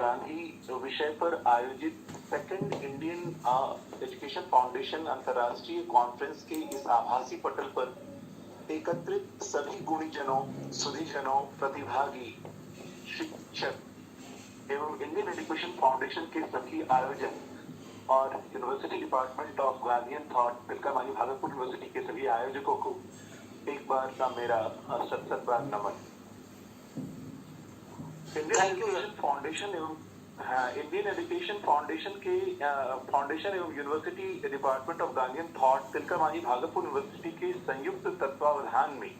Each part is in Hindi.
गांधी विषय पर आयोजित सेकंड इंडियन एजुकेशन फाउंडेशन अंतर्राष्ट्रीय कॉन्फ्रेंस के इस आभासी पटल पर एकत्रित सभी गुणीजनों, सुधीजनों, प्रतिभागी, शिक्षक एवं इंडियन एजुकेशन फाउंडेशन के सभी आयोजक और university department of Gandhian thought Tilka Manjhi Bhagalpur university के सभी आयोजकों को एक बार का मेरा सत बार नमन। इंडियन एजुकेशन फाउंडेशन के फाउंडेशन एवं university department of Gandhian thought Tilka Manjhi Bhagalpur university के संयुक्त तत्वावधान में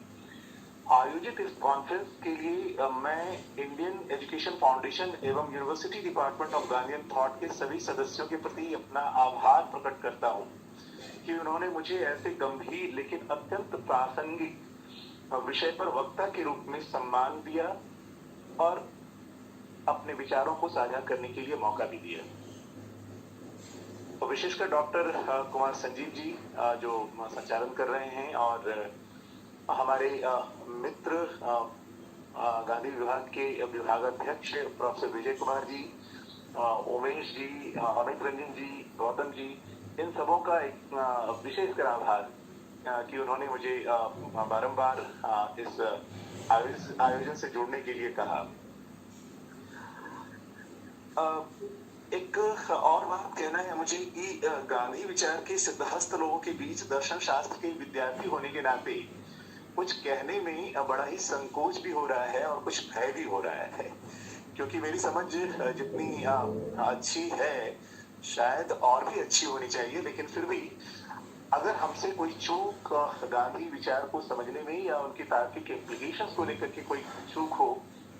आयोजित इस कॉन्फ्रेंस के लिए मैं इंडियन एजुकेशन फाउंडेशन एवं university department of Gandhian thought के सभी सदस्यों के प्रति अपना आभार प्रकट करता हूं कि उन्होंने मुझे ऐसे गंभीर लेकिन अत्यंत प्रासंगिक विषय पर वक्ता के रूप में सम्मान दिया और अपने विचारों को साझा करने के लिए मौका भी दिया। तो विशेषकर डॉक्टर कुमार संजीव जी जो संचालन कर रहे हैं और हमारे मित्र गांधी विभाग के विभागाध्यक्ष प्रोफेसर विजय कुमार जी, उमेश जी, अमित रंजन जी, गौतम जी, इन सबों का एक विशेषकर आभार कि उन्होंने मुझे बारंबार इस आयोजन से जुड़ने के लिए कहा। एक और बात कहना है मुझे कि गांधी विचार के सिद्धहस्त लोगों के बीच दर्शन शास्त्र के विद्यार्थी होने के नाते कुछ कहने में बड़ा ही संकोच भी हो रहा है और कुछ भय भी हो रहा है, क्योंकि मेरी समझ जितनी अच्छी है शायद और भी अच्छी होनी चाहिए, लेकिन फिर भी अगर हमसे कोई चूक गांधी विचार को समझने में या उनकी तार्किक इम्प्लीकेशंस को लेकर के कोई चूक हो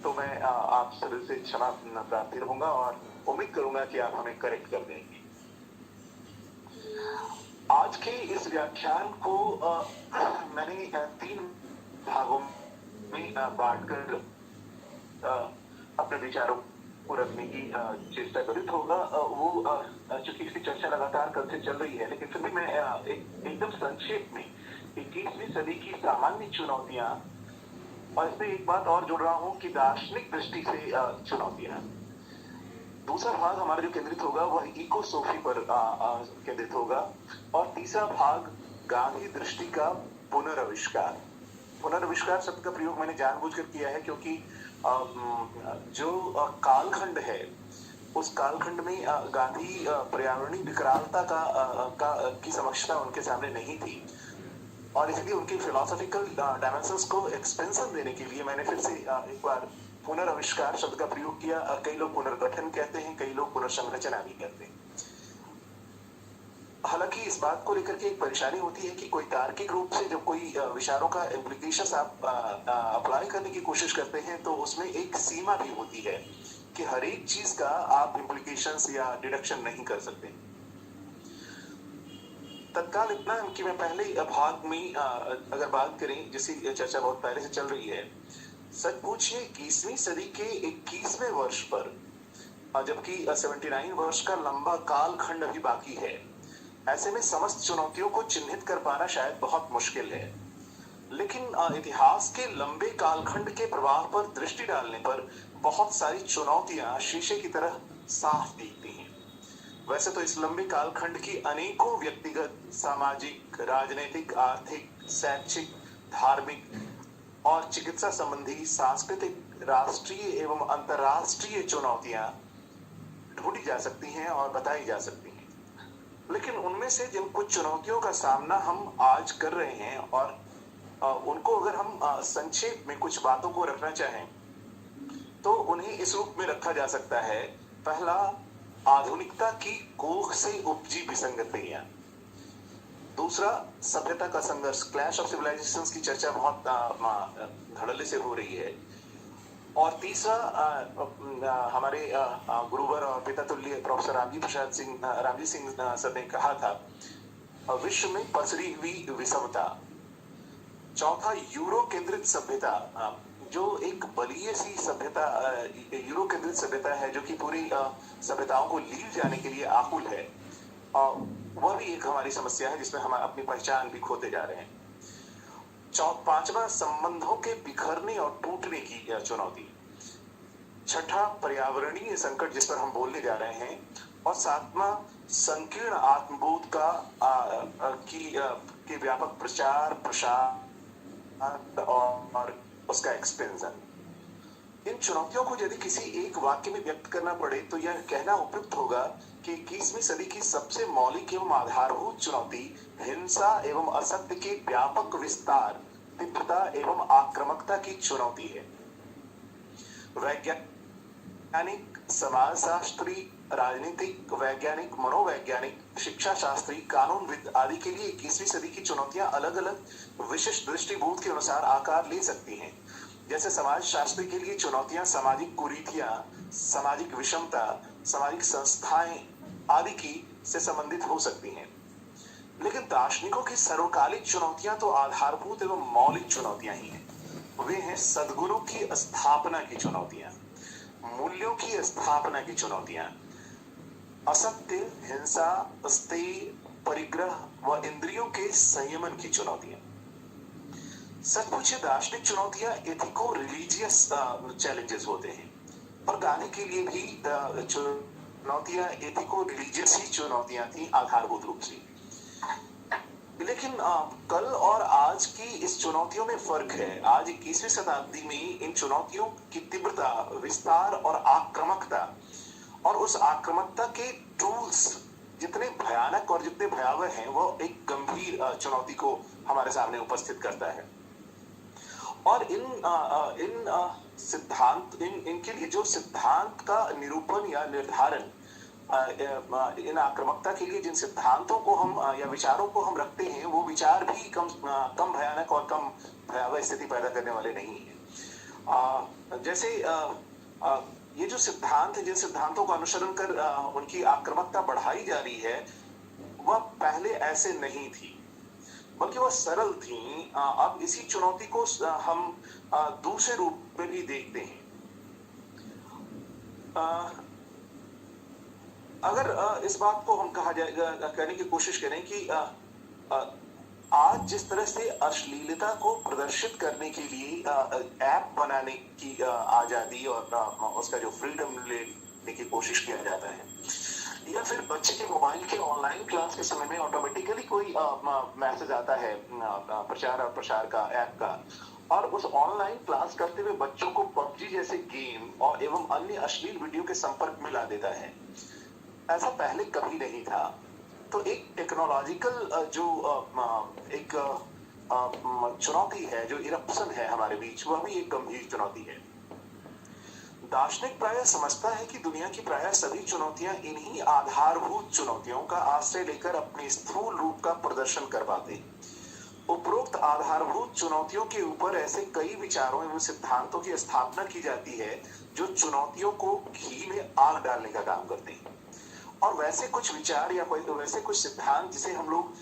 तो मैं आप सभी से क्षमा प्रार्थी रहूंगा और उम्मीद करूंगा कि आप हमें करेक्ट कर देंगे। आज के इस व्याख्यान को मैंने 3 भागों में बांटकर अपने विचारों को रखने की चेष्टा करी होगा। वो चूंकि इसकी चर्चा लगातार कल से चल रही है, लेकिन फिर भी मैं एकदम संक्षेप में 21वीं सदी की सामान्य चुनौतियां और इसमें एक बात और जोड़ रहा हूं कि दार्शनिक दृष्टि से चुनौतियां। दूसरा भाग हमारा जो केंद्रित होगा वह इकोसोफी पर केंद्रित होगा और तीसरा भाग गांधी दृष्टि का पुनर्विष्कार। पुनर्विष्कार शब्द का प्रयोग मैंने जानबूझकर किया है क्योंकि जो कालखंड है उस कालखंड में गांधी पर्यावरणीय विकरालता की समस्या उनके सामने नहीं थी और इसलिए उनके फिलोसॉफिकल डायमेंशंस को एक्सपेंशन देने के लिए मैंने फिर से एक बार पुनर्विष्कार शब्द का प्रयोग किया। कई लोग पुनर्गठन कहते हैं, कई लोग पुनर्संरचना भी कहते हैं। हालांकि इस बात को लेकर के एक परेशानी होती है कि कोई तार्किक रूप से जब कोई विचारों का इम्प्लीकेशंस आप अप्लाई करने की कोशिश करते हैं तो उसमें एक सीमा भी होती है कि हर एक चीज का आप इम्प्लीकेशंस या डिडक्शन नहीं कर सकते। तत्काल इतना कि मैं पहले भाग में अगर बात करें, जिसकी चर्चा बहुत पहले से चल रही है, सच पूछिए 21वीं सदी के 21वें वर्ष पर, जबकि 79 वर्ष का लंबा कालखंड अभी बाकी है, ऐसे में समस्त चुनौतियों को चिन्हित कर पाना शायद बहुत मुश्किल है। लेकिन इतिहास के लंबे कालखंड के प्रवाह पर दृष्टि डालने पर बहुत सारी चुनौतियां शीशे की तरह साफ दिखती हैं। वैसे तो इस लंबे कालखंड की अनेकों व्यक्तिगत, सामाजिक, राजनीतिक, आर्थिक, शैक्षिक, धार्मिक और चिकित्सा संबंधी, सांस्कृतिक, राष्ट्रीय एवं अंतर्राष्ट्रीय चुनौतियां ढूंढी जा सकती हैं और बताई जा सकती हैं। लेकिन उनमें से जिन कुछ चुनौतियों का सामना हम आज कर रहे हैं और उनको अगर हम संक्षेप में कुछ बातों को रखना चाहें तो उन्हें इस रूप में रखा जा सकता है। पहला, आधुनिकता की कोख से उपजी विसंगतियां। दूसरा, सभ्यता का संघर्ष, क्लैश ऑफ सिविलाइजेशंस की चर्चा बहुत धड़ल्ले से हो रही है। और तीसरा, हमारे गुरुवर और पिता तुल्य प्रोफेसर रामजी सिंह सर ने कहा था, विश्व में पसरी हुई विषमता। चौथा, यूरो केंद्रित सभ्यता, जो एक बलीय सी सभ्यता, यूरो केंद्रित सभ्यता है जो कि पूरी सभ्यताओं को लील जाने के लिए आकुल है, वह भी एक हमारी समस्या है जिसमें हम अपनी पहचान भी खोते जा रहे हैं। पांचवा, संबंधों के बिखरने और टूटने की चुनौती। छठा पर्यावरणीय संकट जिस पर हम बोलने जा रहे हैं, और सातवां संकीर्ण आत्मबोध के व्यापक प्रचार प्रसार और उसका एक्सपेंशन। इन चुनौतियों को यदि किसी एक वाक्य में व्यक्त करना पड़े तो यह कहना उपयुक्त होगा कि 21वीं सदी की सबसे मौलिक एवं आधारभूत चुनौती हिंसा एवं असत्य के व्यापक विस्तार, तीव्रता एवं आक्रामकता की चुनौती है। वैज्ञानिक, समाजशास्त्री, राजनीतिक वैज्ञानिक, मनोवैज्ञानिक, शिक्षा शास्त्री, कानूनविद आदि के लिए 21वीं सदी की चुनौतियां अलग अलग विशिष्ट दृष्टिबोध के अनुसार आकार ले सकती हैं। जैसे समाज शास्त्री के लिए चुनौतियां सामाजिक कुरीतियां, सामाजिक विषमता, सामाजिक संस्थाएं आदि की से संबंधित हो सकती हैं। लेकिन दार्शनिकों की सर्वकालिक चुनौतियां तो आधारभूत एवं मौलिक चुनौतियां ही हैं। वे हैं सद्गुणों की स्थापना की चुनौतियां, मूल्यों की स्थापना की चुनौतियां, असत्य, हिंसा, अस्तेय, परिग्रह व इंद्रियों के संयमन की चुनौतियां। सच पूछे दार्शनिक चुनौतियां एथिको रिलीजियस चैलेंजेस होते हैं, और गांधी के लिए भी चुनौतियां एथिको रिलीजियस ही चुनौतियां थी आधारभूत रूप से। लेकिन कल और आज की इस चुनौतियों में फर्क है। आज 21वीं शताब्दी में इन चुनौतियों की तीव्रता, विस्तार और आक्रामकता, और उस आक्रामकता के टूल्स जितने भयानक और जितने भयावह हैं, वो एक गंभीर चुनौती को हमारे सामने उपस्थित करता है। और इन सिद्धांत इनके लिए जो सिद्धांत का निरूपण या निर्धारण, इन आक्रामकता के लिए जिन सिद्धांतों को हम या विचारों को हम रखते हैं, वो विचार भी कम भयानक और कम भयावह स्थिति पैदा करने वाले नहीं है। जैसे ये जो सिद्धांत है, जिन सिद्धांतों का अनुसरण कर उनकी आक्रामकता बढ़ाई जा रही है, वह पहले ऐसे नहीं थी, बल्कि वह सरल थी। अब इसी चुनौती को हम दूसरे रूप में भी देखते हैं। अगर इस बात को हम कहने की कोशिश करें कि आज जिस तरह से अश्लीलता को प्रदर्शित करने के लिए ऐप बनाने की आजादी और उसका जो फ्रीडम लेने की कोशिश किया जाता है, या फिर बच्चे के मोबाइल के ऑनलाइन क्लास के समय में ऑटोमेटिकली कोई मैसेज आता है प्रचार और प्रसार का, ऐप का, और उस ऑनलाइन क्लास करते हुए बच्चों को पबजी जैसे गेम और एवं अन्य अश्लील वीडियो के संपर्क में ला देता है। ऐसा पहले कभी नहीं था। तो एक टेक्नोलॉजिकल जो एक चुनौती है, जो इरप्शन है हमारे बीच, वह भी एक गंभीर चुनौती है। दार्शनिक प्रायः समझता है कि दुनिया की प्रायः सभी चुनौतियां इन्हीं आधारभूत चुनौतियों का आश्रय लेकर अपने स्थूल रूप का प्रदर्शन कर पाते। उपरोक्त आधारभूत चुनौतियों के ऊपर ऐसे कई विचारों एवं सिद्धांतों की स्थापना की जाती है जो चुनौतियों को घी में आग डालने का काम करते हैं। और वैसे कुछ विचार या वैसे कुछ सिद्धांत जिसे हम लोग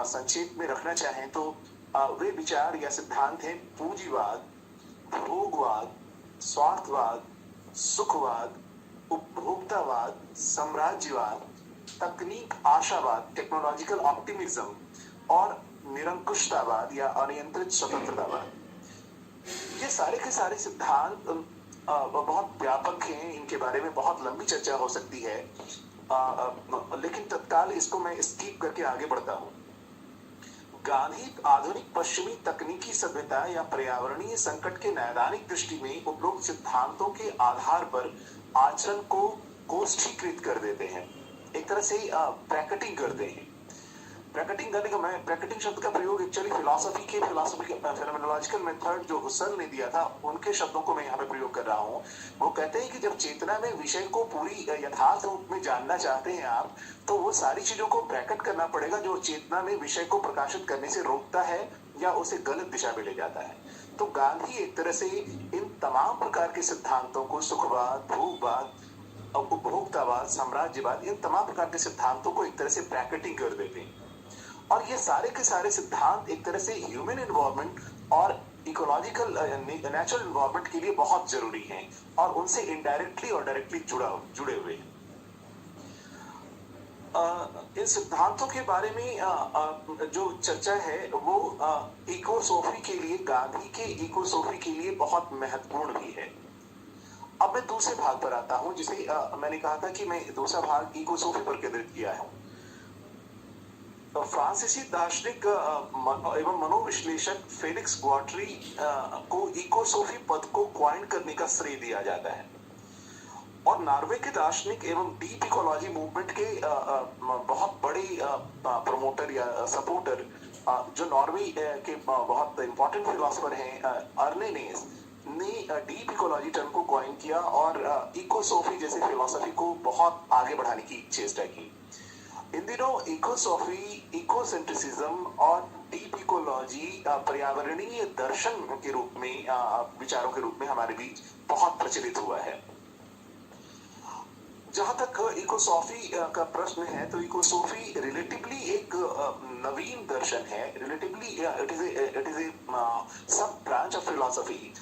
संक्षेप में रखना चाहें तो वे विचार या सिद्धांत हैं पूंजीवाद, भोगवाद, स्वार्थवाद, सुखवाद, उपभोक्तावाद, साम्राज्यवाद, तकनीक आशावाद, टेक्नोलॉजिकल ऑप्टिमिज्म, और निरंकुशतावाद या अनियंत्रित स्वतंत्रतावाद। ये सारे के सारे सिद्धांत बहुत व्यापक हैं, इनके बारे में बहुत लंबी चर्चा हो सकती है, लेकिन तत्काल इसको मैं स्किप करके आगे बढ़ता हूं। गांधी आधुनिक पश्चिमी तकनीकी सभ्यता या पर्यावरणीय संकट के नैदानिक दृष्टि में उपरोक्त सिद्धांतों के आधार पर आचरण को कोष्ठीकृत कर देते हैं, एक तरह से ब्रैकेटिंग करते हैं। ब्रैकेटिंग करने का, मैं ब्रैकेटिंग शब्द का प्रयोग एक्चुअली फिलॉसफी फेनोमेनोलॉजिकल मेथड जो हुसर्ल ने दिया था, उनके शब्दों को मैं यहाँ पे प्रयोग कर रहा हूँ। वो कहते हैं कि जब चेतना में विषय को पूरी यथार्थ रूप में जानना चाहते हैं आप, तो वो सारी चीजों को ब्रैकेट करना पड़ेगा जो चेतना में विषय को प्रकाशित करने से रोकता है या उसे गलत दिशा में ले जाता है। तो गांधी एक तरह से इन तमाम प्रकार के सिद्धांतों को, सुखवाद, भोगवाद, उपभोक्तावाद, साम्राज्यवाद, इन तमाम प्रकार के सिद्धांतों को एक तरह से ब्रैकेटिंग कर देते हैं। और ये सारे के सारे सिद्धांत एक तरह से ह्यूमन एनवायरनमेंट और इकोलॉजिकल नेचुरल एनवायरनमेंट के लिए बहुत जरूरी हैं, और उनसे इनडायरेक्टली और डायरेक्टली जुड़े हुए हैं। इन सिद्धांतों के बारे में जो चर्चा है वो इकोसोफी के लिए, गांधी के इकोसोफी के लिए बहुत महत्वपूर्ण भी है। अब मैं दूसरे भाग पर आता हूं, जिसे मैंने कहा था कि मैं दूसरा भाग इकोसोफी पर केंद्रित किया है। तो फ्रांसीसी दार्शनिक एवं मनोविश्लेषक फेलिक्स ग्वाट्री को इकोसोफी पद को क्वाइन करने का श्रेय दिया जाता है। और नॉर्वे के दार्शनिक एवं डीप इकोलॉजी मूवमेंट के बहुत बड़े प्रमोटर या सपोर्टर जो नॉर्वे के बहुत इंपॉर्टेंट फिलोसफर हैं, अर्ने नेस ने डीप इकोलॉजी टर्म को कॉइन किया और इकोसोफी जैसे फिलोसफी को बहुत आगे बढ़ाने की चेष्टा की। इन दिनों इकोसोफी, इकोसेंट्रिसिज्म और डीप इकोलॉजी पर्यावरणीय दर्शन के रूप में, विचारों के रूप में हमारे बीच बहुत प्रचलित हुआ है। जहां तक इकोसोफी का प्रश्न है, तो इकोसोफी रिलेटिवली एक नवीन दर्शन है। रिलेटिवली इट इज ए सब ब्रांच ऑफ फिलॉसफी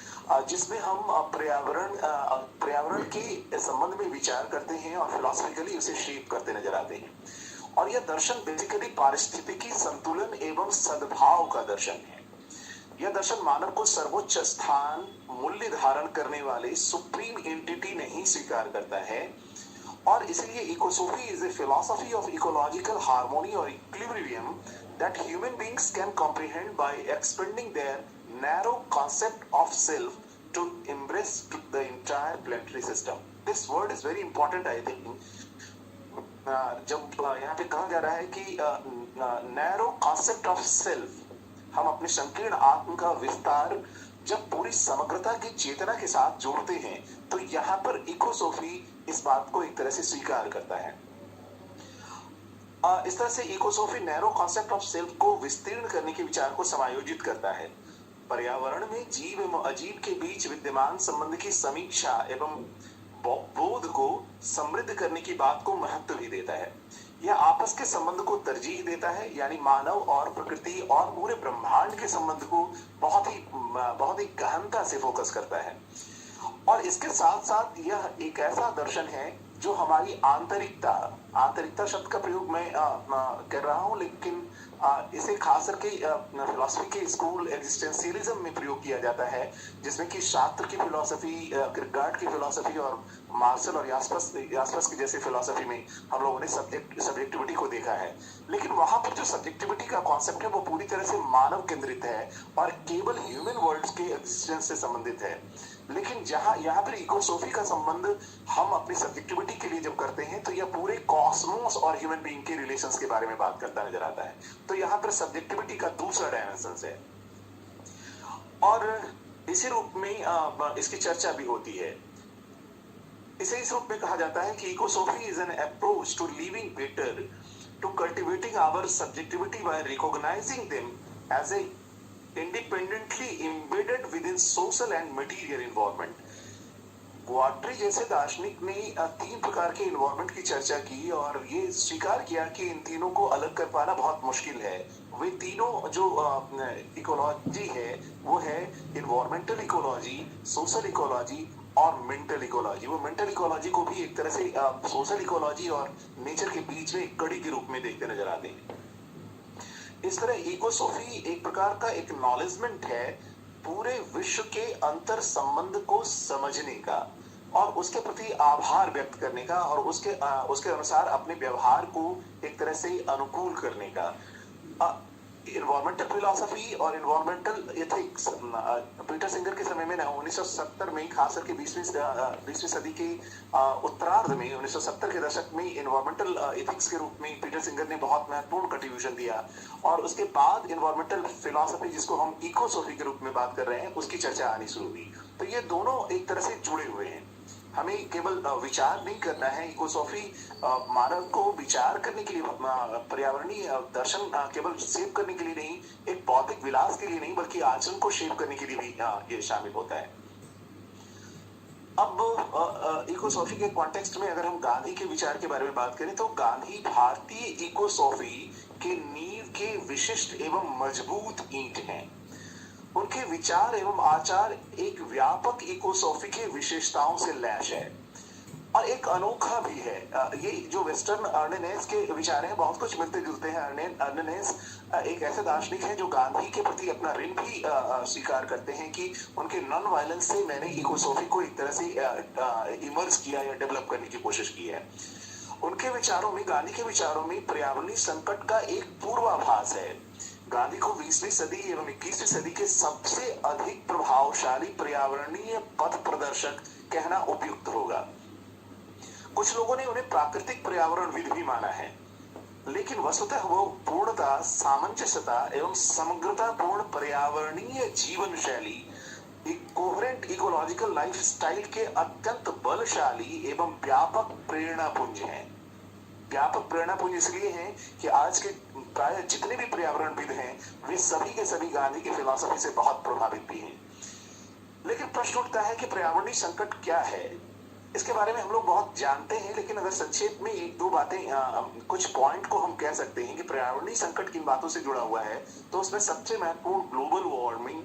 जिसमें हम पर्यावरण के संबंध में विचार करते हैं और फिलोसफिकली उसे शेप करते नजर आते हैं। और यह दर्शन बेसिकली पारिस्थितिकी संतुलन एवं सद्भाव का दर्शन है। यह दर्शन मानव को सर्वोच्च स्थान, मूल्य धारण करने वाले सुप्रीम एंटिटी नहीं स्वीकार करता है, और इसलिए ecosophy is a philosophy of ecological harmony और equilibrium that human beings can comprehend by expanding their narrow concept of self to embrace the entire planetary system. This word is very important, I think. जब यहाँ पे कहा जा रहा है कि नैरो कॉन्सेप्ट ऑफ सेल्फ, हम अपने संकीर्ण आत्म का विस्तार जब पूरी समग्रता की चेतना के साथ जोड़ते हैं, तो यहाँ पर इकोसोफी इस बात को एक तरह से स्वीकार करता है। इस तरह से इकोसोफी नैरो कॉन्सेप्ट ऑफ सेल्फ को विस्तीर्ण करने के विचार को समायोजित करता है। पर्यावरण में जीव एवं अजीव के बीच विद्यमान संबंध की समीक्षा एवं बोध को समृद्ध करने की बात को महत्व भी देता है। यह आपस के संबंध को तरजीह देता है, यानी मानव और प्रकृति और पूरे ब्रह्मांड के संबंध को बहुत ही गहनता से फोकस करता है। और इसके साथ साथ यह एक ऐसा दर्शन है जो हमारी आंतरिकता शब्द का प्रयोग मैं कर रहा हूं, लेकिन इसे खास करके फिलॉसफी के स्कूल एग्जिस्टेंशियलिज्म में प्रयोग किया जाता है, जिसमें कि शास्त्र की फिलॉसफी, किरकेगार्ड की फिलॉसफी और मार्शल और यास्पर्स की जैसे फिलॉसफी में हम लोगों ने सब्जेक्टिविटी को देखा है। लेकिन वहां पर जो सब्जेक्टिविटी का कॉन्सेप्ट है वो पूरी तरह से मानव केंद्रित है और केवल ह्यूमन वर्ल्ड के एग्जिस्टेंस से संबंधित है। लेकिन यहाँ पर इकोसोफी का संबंध हम अपनी सब्जेक्टिविटी के लिए जब करते हैं, तो यह पूरे कॉस्मोस और ह्यूमन बीइंग के रिलेशंस के बारे में बात करता नजर आता है। तो यहाँ पर सब्जेक्टिविटी का दूसरा डायमेंशन है और इसी रूप में इसकी चर्चा भी होती है। इसे इस रूप में कहा जाता है कि ecosophy is an approach to living better, to cultivating our subjectivity by recognising them as a independently embedded within social and material environment। Guattari जैसे दार्शनिक ने 3 प्रकार के इन्वायरमेंट की चर्चा की और ये स्वीकार किया कि इन तीनों को अलग कर पाना बहुत मुश्किल है। वे तीनों जो इकोलॉजी है वो है इन्वायरमेंटल इकोलॉजी, सोशल इकोलॉजी और मेंटल इकोलॉजी। वो मेंटल इकोलॉजी को भी एक तरह से सोशल इकोलॉजी और नेचर के बीच में एक कड़ी के रूप में देखते नजर आते हैं। इस तरह इकोसोफी एक प्रकार का एक्नॉलेजमेंट है पूरे विश्व के अंतर संबंध को समझने का और उसके प्रति आभार व्यक्त करने का और उसके अनुसार अपने व्यवहार को एक तरह से अनुकूल करने का। इन्वायरमेंटल फिलॉसफी और इन्वायरमेंटल एथिक्स पीटर सिंगर के समय में 1970 में, खास करके 20वीं सदी के उत्तरार्ध में 1970 के दशक में इन्वायरमेंटल एथिक्स के रूप में पीटर सिंगर ने बहुत महत्वपूर्ण कंट्रीब्यूशन दिया। और उसके बाद इन्वायरमेंटल फिलॉसफी, जिसको हम इकोसोफी के रूप में बात कर रहे हैं, उसकी चर्चा आनी शुरू हुई। तो ये दोनों एक तरह से जुड़े हुए हैं। हमें केवल विचार नहीं करना है। इकोसोफी मानव को विचार करने के लिए, पर्यावरणीय दर्शन केवल शेप करने के लिए नहीं, एक भौतिक विलास के लिए नहीं, बल्कि आचरण को शेप करने के लिए भी ये शामिल होता है। अब इकोसोफी के कॉन्टेक्स्ट में अगर हम गांधी के विचार के बारे में बात करें, तो गांधी भारतीय इकोसोफी के नींव के विशिष्ट एवं मजबूत ईंट हैं। उनके विचार एवं आचार एक व्यापक इकोसोफी के विशेषताओं से लैस है और एक अनोखा भी है। ये जो वेस्टर्न अर्नेनेस के विचार हैं बहुत कुछ मिलते जुलते हैं। अर्नेनेस एक ऐसे दार्शनिक हैं जो गांधी के प्रति अपना ऋण भी स्वीकार करते हैं कि उनके नॉन वायलेंस से मैंने इकोसॉफी को एक तरह से इमर्ज किया या डेवलप करने की कोशिश की है। उनके विचारों में, गांधी के विचारों में पर्यावरणीय संकट का एक पूर्वाभास है। गांधी को 20वीं सदी एवं 21वीं सदी के सबसे अधिक प्रभावशाली पर्यावरणीय पथ प्रदर्शक कहना उपयुक्त होगा। कुछ लोगों ने उन्हें प्राकृतिक पर्यावरणविद भी माना है, लेकिन वस्तुतः वो पूर्णता, सामंजस्यता एवं समग्रता पूर्ण पर्यावरणीय जीवन शैली, एक कोहेरेंट इकोलॉजिकल लाइफस्टाइल के अत्यंत बलशाली एवं व्यापक प्रेरणा पुंज हैं। व्यापक प्रेरणा पुंज इसलिए हैं कि आज के प्राय जितने भी पर्यावरणविद हैं वे सभी के सभी गांधी की फिलॉसफी से बहुत प्रभावित भी हैं। लेकिन प्रश्न उठता है कि पर्यावरणीय संकट क्या है। इसके बारे में हम लोग बहुत जानते हैं, लेकिन अगर संक्षेप में एक दो बातें, कुछ पॉइंट को हम कह सकते हैं कि पर्यावरणीय संकट किन बातों से जुड़ा हुआ है, तो उसमें सबसे महत्वपूर्ण global warming,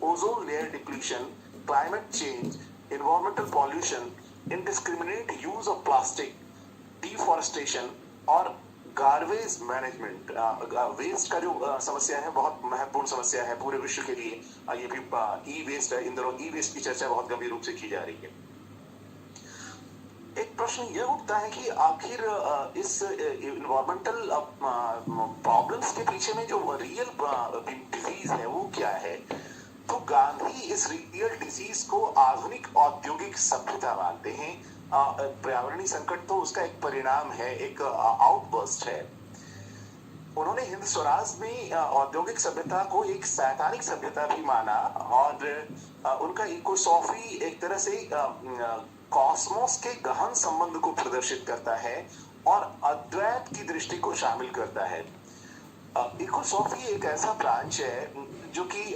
ozone layer depletion, climate change, environmental pollution, indiscriminate use of plastic, deforestation और गार्बेज मैनेजमेंट। वेस्ट का जो समस्या है बहुत महत्वपूर्ण समस्या है पूरे विश्व के लिए। ये भी ई वेस्ट है। इन दिनों ई वेस्ट की चर्चा बहुत गंभीर रूप से की जा रही है। एक प्रश्न यह उठता है कि आखिर इस इन्वायरमेंटल प्रॉब्लम्स के पीछे में जो रियल डिजीज है वो क्या है। तो गांधी इस रियल डिजीज को आधुनिक औद्योगिक सभ्यता मानते हैं। पर्यावरणीय संकट तो उसका एक परिणाम है, एक आउटबर्स्ट है। उन्होंने हिंद स्वराज में औद्योगिक सभ्यता को एक सैतानिक सभ्यता भी माना और उनका इकोसॉफी एक तरह से कॉस्मोस के गहन संबंध को प्रदर्शित करता है और अद्वैत की दृष्टि को शामिल करता है। इकोसॉफी एक ऐसा ब्रांच है जो कि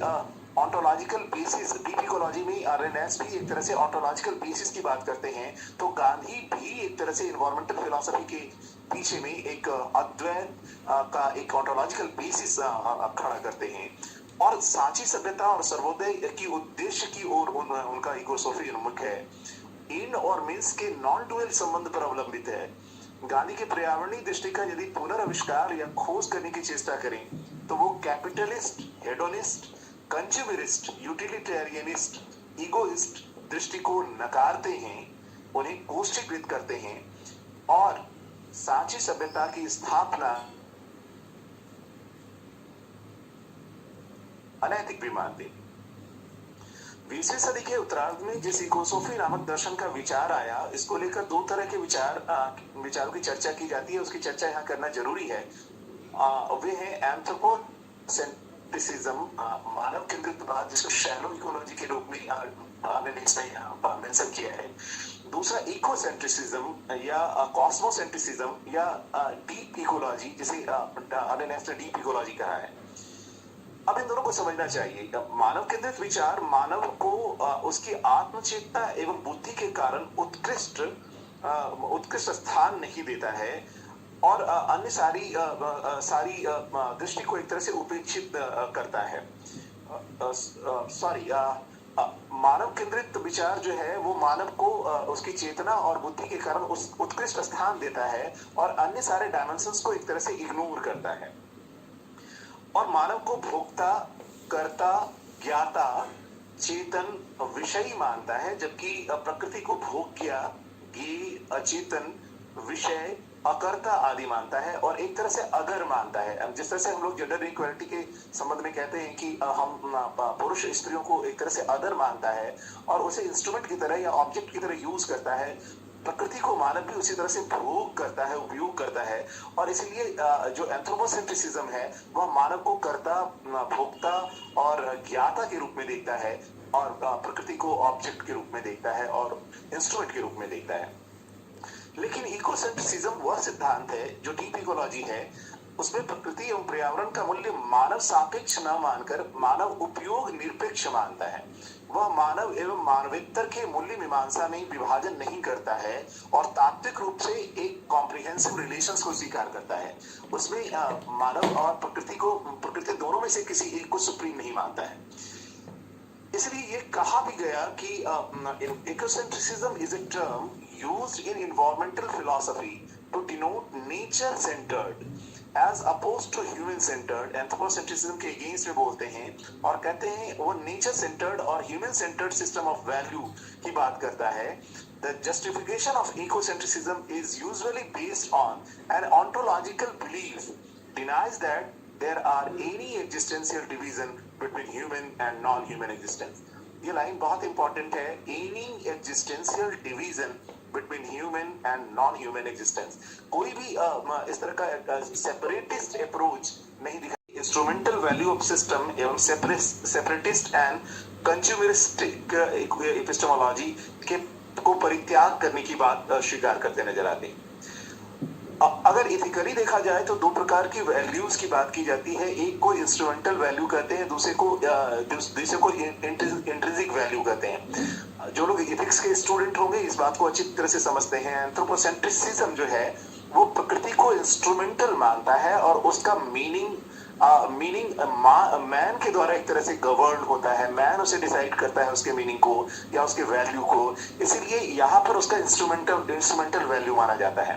ऑन्टोलॉजिकल बेसिस, डीप इकोलॉजी में आरएनएस भी एक तरह से ऑन्टोलॉजिकल बेसिस की बात करते हैं, तो गांधी भी एक तरह से इन्वायरमेंटल फिलॉसफी के पीछे में एक अद्वैत का एक ऑन्टोलॉजिकल बेसिस खड़ा करते हैं। और सांची सभ्यता और सर्वोदय की उद्देश्य की ओर उनका इकोसॉफी उन्मुख है। इन और मीन्स के नॉन डुअल संबंध पर अवलंबित है। गांधी के पर्यावरणीय दृष्टि का यदि पुनर्विष्कार या खोज करने की चेष्टा करें तो वो कैपिटलिस्ट, हेडोनिस्ट, कंज्यूमरिस्ट, यूटिलिटेरियनिस्ट, ईगोइस्ट दृष्टि को नकारते हैं, उन्हें गोष्ठीकृत करते हैं और सांची सभ्यता की स्थापना अनैतिक भी मानते हैं। 20वीं सदी के उत्तरार्ध में जिस इकोसॉफी नामक दर्शन का विचार आया, इसको लेकर दो तरह के विचारों की चर्चा की जाती है। उसकी चर्चा यहाँ करना जरूरी है। वे हैं एंथ्रोपोसेंट्रिसिज्म, मानव केंद्रितवाद, जिसको शैलो इकोलॉजी के रूप में मेंशन किया है। दूसरा इकोसेंट्रिसिज्म या कॉस्मोसेंट्रिसिज्म या डीप इकोलॉजी, जिसे ने डीप इकोलॉजी कहा है। अब इन दोनों को समझना चाहिए। मानव केंद्रित विचार मानव को उसकी आत्मचेतना एवं बुद्धि के कारण उत्कृष्ट स्थान नहीं देता है और अन्य सारी दृष्टि को एक तरह से उपेक्षित करता है। मानव केंद्रित विचार जो है वो मानव को उसकी चेतना और बुद्धि के कारण उस उत्कृष्ट स्थान देता है और अन्य सारे डायमेंशंस को एक तरह से इग्नोर करता है और मानव को भोक्ता, कर्ता, ज्ञाता, चेतन, विषयी मानता है, जबकि प्रकृति को भोग्य, ज्ञेय, अचेतन, विषय, अकर्ता आदि मानता है और एक तरह से अगर मानता है। जिस तरह से हम लोग जेंडर इक्वालिटी के संबंध में कहते हैं कि हम पुरुष स्त्रियों को एक तरह से अदर मानता है और उसे इंस्ट्रूमेंट की तरह या ऑब्जेक्ट की तरह यूज करता है, प्रकृति को मानव भी उसी तरह से भोग करता है, उपयोग करता है। और इसलिए जो एंथ्रोपोसेंट्रिसिज्म है वह मानव को कर्ता, भोक्ता और ज्ञाता के रूप में देखता है और प्रकृति को ऑब्जेक्ट के रूप में देखता है और इंस्ट्रूमेंट के रूप में देखता है। लेकिन इकोसेंट्रिसिज्म वह सिद्धांत है जो डीप इकोलॉजी है, उसमें प्रकृति एवं पर्यावरण का मूल्य मानव सापेक्ष न मानकर मानव उपयोग निरपेक्ष मानता है। वह मानव एवं मानवेतर के मूल्य मीमांसा में विभाजन नहीं करता है और तात्विक रूप से एक कॉम्प्रिहेंसिव रिलेशंस को स्वीकार करता है। उसमें मानव और प्रकृति दोनों में से किसी एक को सुप्रीम नहीं मानता है। इसलिए ये कहा भी गया कि ecocentrism is a term used in environmental philosophy to denote nature centered as opposed to human centered। Anthropocentrism के अगेंस्ट में बोलते हैं और कहते हैं वो नेचर सेंटर्ड और human centred system of value की बात करता है। The justification of ecocentrism is usually based on an ontological belief denies that there are any existential division between human and non-human existence। ये लाइन बहुत इंपॉर्टेंट है, any existential division between human and non-human existence। कोई भी इस तरह का सेपरेटिस्ट अप्रोच नहीं दिखा। इंस्ट्रूमेंटल वैल्यू ऑफ सिस्टम एवं सेपरेटिस्ट एंड कंज्यूमरिस्टिक एपिस्टेमोलॉजी के को परित्याग करने की बात स्वीकार करते नजर आते हैं। अगर इथिकली देखा जाए तो दो प्रकार की वैल्यूज की बात की जाती है, एक को इंस्ट्रूमेंटल वैल्यू कहते हैं, दूसरे को इंट्रिंसिक वैल्यू कहते हैं। जो लोग इथिक्स के स्टूडेंट होंगे इस बात को अच्छी तरह से समझते हैं। एंथ्रोपोसेंट्रिसिज्म जो है वो प्रकृति को इंस्ट्रूमेंटल मानता है और उसका मीनिंग मैन के द्वारा एक तरह से गवर्न होता है, मैन उसे डिसाइड करता है उसके मीनिंग को या उसके वैल्यू को, इसीलिए यहाँ पर उसका इंस्ट्रूमेंटल वैल्यू माना जाता है।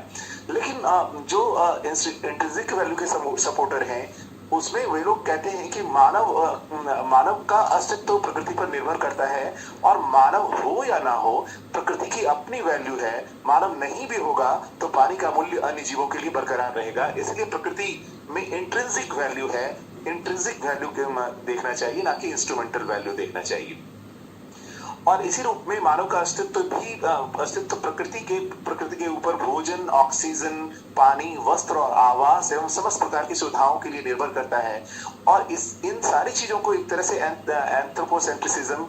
लेकिन जो इंट्रिंसिक वैल्यू के सपोर्टर हैं उसमें वे लोग कहते हैं कि मानव का अस्तित्व प्रकृति पर निर्भर करता है और मानव हो या ना हो प्रकृति की अपनी वैल्यू है। मानव नहीं भी होगा तो पानी का मूल्य अन्य जीवों के लिए बरकरार रहेगा, इसलिए प्रकृति में इंट्रिंसिक वैल्यू है, इंट्रिंसिक वैल्यू देखना चाहिए ना कि इंस्ट्रूमेंटल वैल्यू देखना चाहिए। और इसी रूप में मानव का अस्तित्व प्रकृति के ऊपर भोजन, ऑक्सीजन, पानी, वस्त्र और आवास एवं समस्त प्रकार की सुविधाओं के लिए निर्भर करता है। और इन सारी चीजों को एक तरह से एंथ्रोपोसेंट्रिसिज्म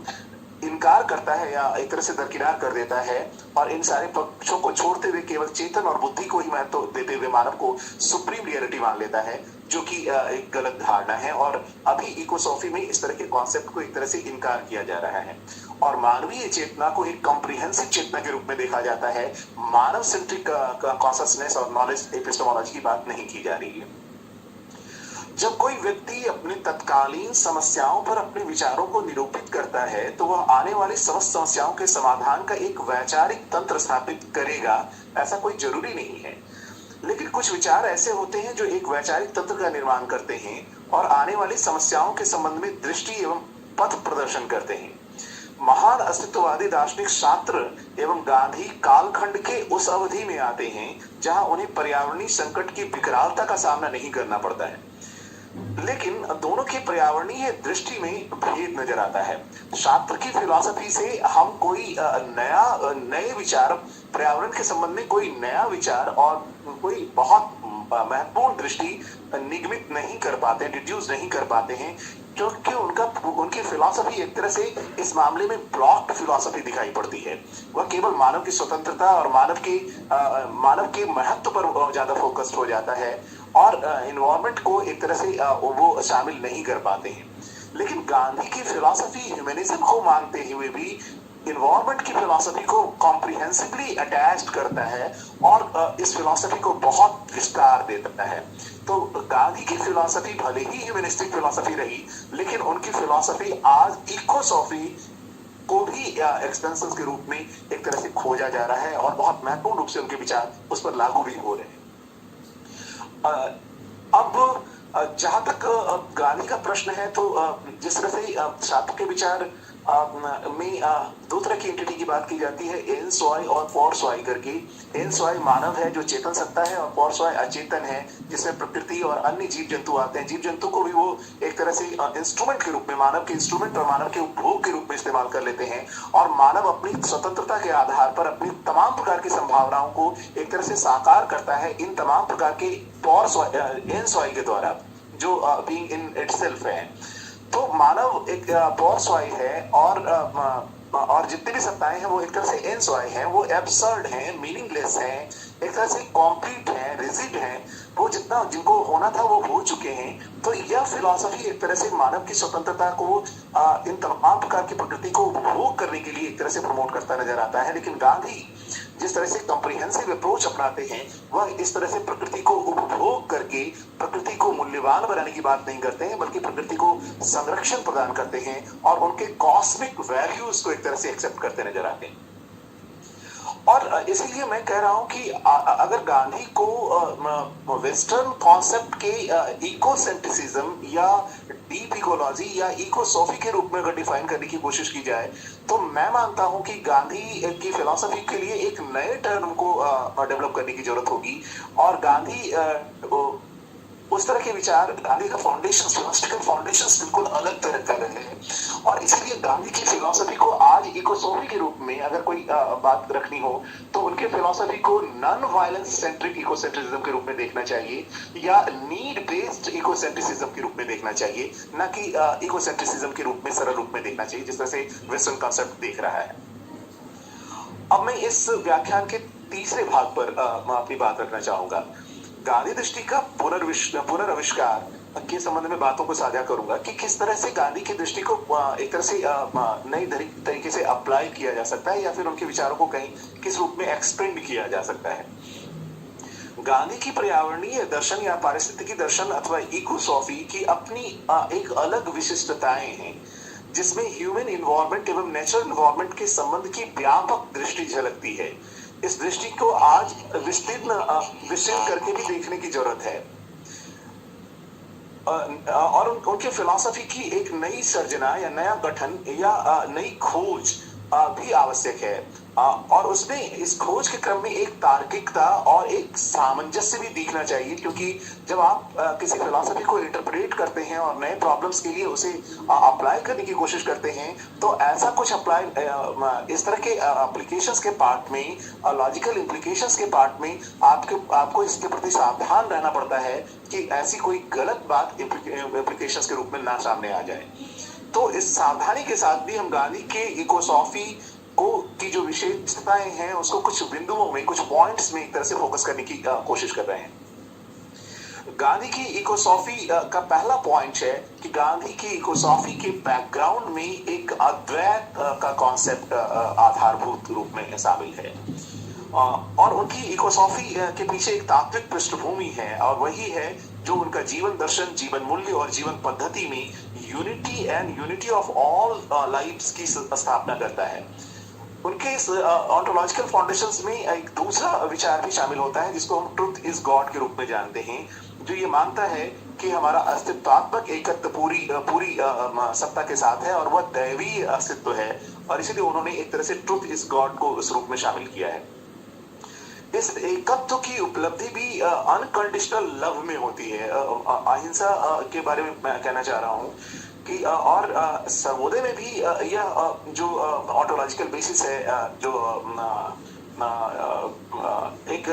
इनकार करता है या एक तरह से दरकिनार कर देता है और इन सारे पक्षों को छोड़ते हुए केवल चेतन और बुद्धि को ही महत्व देते हुए मानव को सुप्रीम रियलिटी मान लेता है, जो कि एक गलत धारणा है। और अभी इकोसॉफी में इस तरह के कॉन्सेप्ट को एक तरह से इनकार किया जा रहा है और मानवीय चेतना को एक कॉम्प्रिहेंसिव चेतना के रूप में देखा जाता है। मानव सेंट्रिक कॉन्शसनेस और नॉलेज एपिस्टेमोलॉजी की बात नहीं की जा रही है। जब कोई व्यक्ति अपनी तत्कालीन समस्याओं पर अपने विचारों को निरूपित करता है तो वह आने वाली समस्त समस्याओं के समाधान का एक वैचारिक तंत्र स्थापित करेगा, ऐसा कोई जरूरी नहीं है। लेकिन कुछ विचार ऐसे होते हैं जो एक वैचारिक तंत्र का निर्माण करते हैं और आने वाली समस्याओं के संबंध में दृष्टि एवं पथ प्रदर्शन करते हैं। महान अस्तित्ववादी दार्शनिक शास्त्र एवं गांधी कालखंड के उस अवधि में आते हैं जहां उन्हें पर्यावरणीय संकट की विकरालता का सामना नहीं करना पड़ता है, लेकिन दोनों की पर्यावरणीय दृष्टि में भेद नजर आता है। शास्त्र की फिलॉसफी से हम कोई नए विचार, पर्यावरण के संबंध में कोई नया विचार और कोई बहुत महत्वपूर्ण दृष्टि निगमित नहीं कर पाते, डिड्यूस नहीं कर पाते हैं, क्योंकि उनकी फिलॉसफी एक तरह से इस मामले में ब्लॉक्ड फिलॉसफी दिखाई पड़ती है। वह केवल मानव की स्वतंत्रता और मानव के महत्व पर ज्यादा फोकस्ड हो जाता है और इन्वायरमेंट को एक तरह से वो शामिल नहीं कर पाते हैं। लेकिन गांधी की फिलॉसफी ह्यूमनिज्म को मानते हुए भी इन्वायरमेंट की फिलॉसफी को कॉम्प्रिहेंसिवली अटैच्ड करता है और इस फिलॉसफी को बहुत विस्तार देता है। तो गांधी की फिलॉसफी भले ही ह्यूमनिस्टिक फिलॉसफी रही, लेकिन उनकी फिलॉसफी आज इकोसॉफी को भी एक्सपेंशन के रूप में एक तरह से खोजा जा रहा है और बहुत महत्वपूर्ण रूप से उनके विचार उस पर लागू भी हो रहे हैं। अब जहां तक गांधी का प्रश्न है तो जिस तरह से शास्त्र के विचार में दो तरह की एंटिटी की बात की जाती है, एन स्वाय और पौर स्वाय करके। एन स्वाय मानव है जो चेतन सत्ता है और पौर स्वाय अचेतन है जिसमें प्रकृति और अन्य जीव जंतु आते हैं। जीव जंतु को भी वो एक तरह से इंस्ट्रूमेंट के रूप में, मानव के इंस्ट्रूमेंट और मानव के उपभोग के रूप में इस्तेमाल कर लेते हैं और मानव अपनी स्वतंत्रता के आधार पर अपनी तमाम प्रकार की संभावनाओं को एक तरह से साकार करता है इन तमाम प्रकार के पौर स्वाय, एन स्वाय के द्वारा, जो बीइंग इन इटसेल्फ है। तो मानव एक पौर स्वाय है और जितनी भी सत्ताएं हैं वो एक तरह से एन स्वाय हैं, वो एब्सर्ड हैं, मीनिंगलेस हैं, एक तरह से कॉम्प्लीट हैं, रिजिड हैं, वो जितना जिनको होना था वो हो चुके हैं। तो यह फिलॉसफी एक तरह से मानव की स्वतंत्रता को इन तमाम प्रकार की प्रकृति को उपभोग करने के लिए एक तरह से प्रमोट करता नजर आता है। लेकिन गांधी जिस तरह से कॉम्प्रिहेंसिव अप्रोच अपनाते हैं वह इस तरह से प्रकृति को उपभोग करके प्रकृति को मूल्यवान बनाने की बात नहीं करते हैं, बल्कि प्रकृति को संरक्षण प्रदान करते हैं और उनके कॉस्मिक वैल्यूज को एक तरह से एक्सेप्ट करते नजर आते हैं। और इसीलिए मैं कह रहा हूं कि अगर गांधी को वेस्टर्न कॉन्सेप्ट के इकोसेंट्रिसिज्म या डीप इकोलॉजी या इकोसॉफी के रूप में अगर डिफाइन करने की कोशिश की जाए, तो मैं मानता हूं कि गांधी की फिलॉसफी के लिए एक नए टर्म को डेवलप करने की जरूरत होगी। और गांधी उस तरह के विचार, गांधी का फाउंडेशन, फिलोसफिकल फाउंडेशन बिल्कुल अलग तरह का रहे हैं। और इसीलिए गांधी की फिलॉसफी को आज इकोसॉफी के रूप में अगर कोई बात रखनी हो, तो उनके फिलॉसफी को नॉन वायलेंस सेंट्रिक इकोसेंट्रिसिज्म के रूप में देखना चाहिए, या नीड बेस्ड इकोसेंट्रिसिज्म के रूप में देखना चाहिए, न कि इकोसेंट्रिसिज्म के रूप में, सरल रूप में देखना चाहिए जिस तरह से वेस्टर्न कॉन्सेप्ट देख रहा है। अब मैं इस व्याख्यान के तीसरे भाग पर अपनी बात रखना चाहूंगा। गांधी दृष्टि का पुनर्आविष्कार के संबंध में बातों को साझा करूंगा कि किस तरह से गांधी की दृष्टि को एक तरह से नई तरीके से अप्लाई किया जा सकता है, या फिर उनके विचारों को कहीं किस रूप में एक्सपेंड किया जा सकता है। गांधी की पर्यावरणीय दर्शन या पारिस्थितिकी दर्शन अथवा इकोसॉफी की अपनी एक अलग विशिष्टताएं हैं, जिसमें ह्यूमन इन्वॉल्वमेंट एवं नेचुरल इन्वॉल्वमेंट के संबंध की व्यापक दृष्टि झलकती है। इस दृष्टि को आज विस्तृत करके भी देखने की जरूरत है, और उनके फिलॉसफी की एक नई सर्जना या नया गठन या नई खोज भी आवश्यक है। और उसमें इस खोज के क्रम में एक तार्किकता और एक सामंजस्य भी दिखना चाहिए, क्योंकि जब आप किसी फिलॉसफी को इंटरप्रेट करते हैं और नए प्रॉब्लम्स के लिए उसे अप्लाई करने की कोशिश करते हैं, तो ऐसा कुछ अप्लाई, इस तरह के एप्लीकेशंस के पार्ट में, लॉजिकल इम्प्लीकेशंस के पार्ट में आपको इसके प्रति सावधान रहना पड़ता है कि ऐसी कोई गलत बात इम्प्लीकेशंस के रूप में ना सामने आ जाए। तो इस सावधानी के साथ भी हम गांधी के इकोसॉफी की जो विशेषताएं हैं उसको कुछ बिंदुओं में, कुछ पॉइंट्स में एक तरह से फोकस करने की कोशिश कर रहे हैं। गांधी की इकोसॉफी का पहला पॉइंट है कि गांधी की इकोसॉफी के बैकग्राउंड में एक अद्वैत का कॉन्सेप्ट आधारभूत रूप में शामिल है, और उनकी इकोसॉफी के पीछे एक तात्विक पृष्ठभूमि है, और वही है जो उनका जीवन दर्शन, जीवन मूल्य और जीवन पद्धति में यूनिटी ऑफ ऑल लाइव्स की स्थापना करता है। उनके इस ऑन्टोलॉजिकल फाउंडेशंस में एक दूसरा विचार भी शामिल होता है, जिसको हम ट्रुथ इज गॉड के रूप में जानते हैं, जो ये मानता है कि हमारा अस्तित्वात्मक एकत्व पूरी सत्ता के साथ है, और वह दैवीय अस्तित्व है, और इसीलिए उन्होंने एक तरह से ट्रुथ इज गॉड को उस रूप में शामिल किया है। इस एकत्व की उपलब्धि भी अनकंडीशनल लव में होती है। अहिंसा के बारे में मैं कहना चाह रहा हूँ कि और सर्वोदय में भी यह जो ऑन्टोलॉजिकल बेसिस है, जो एक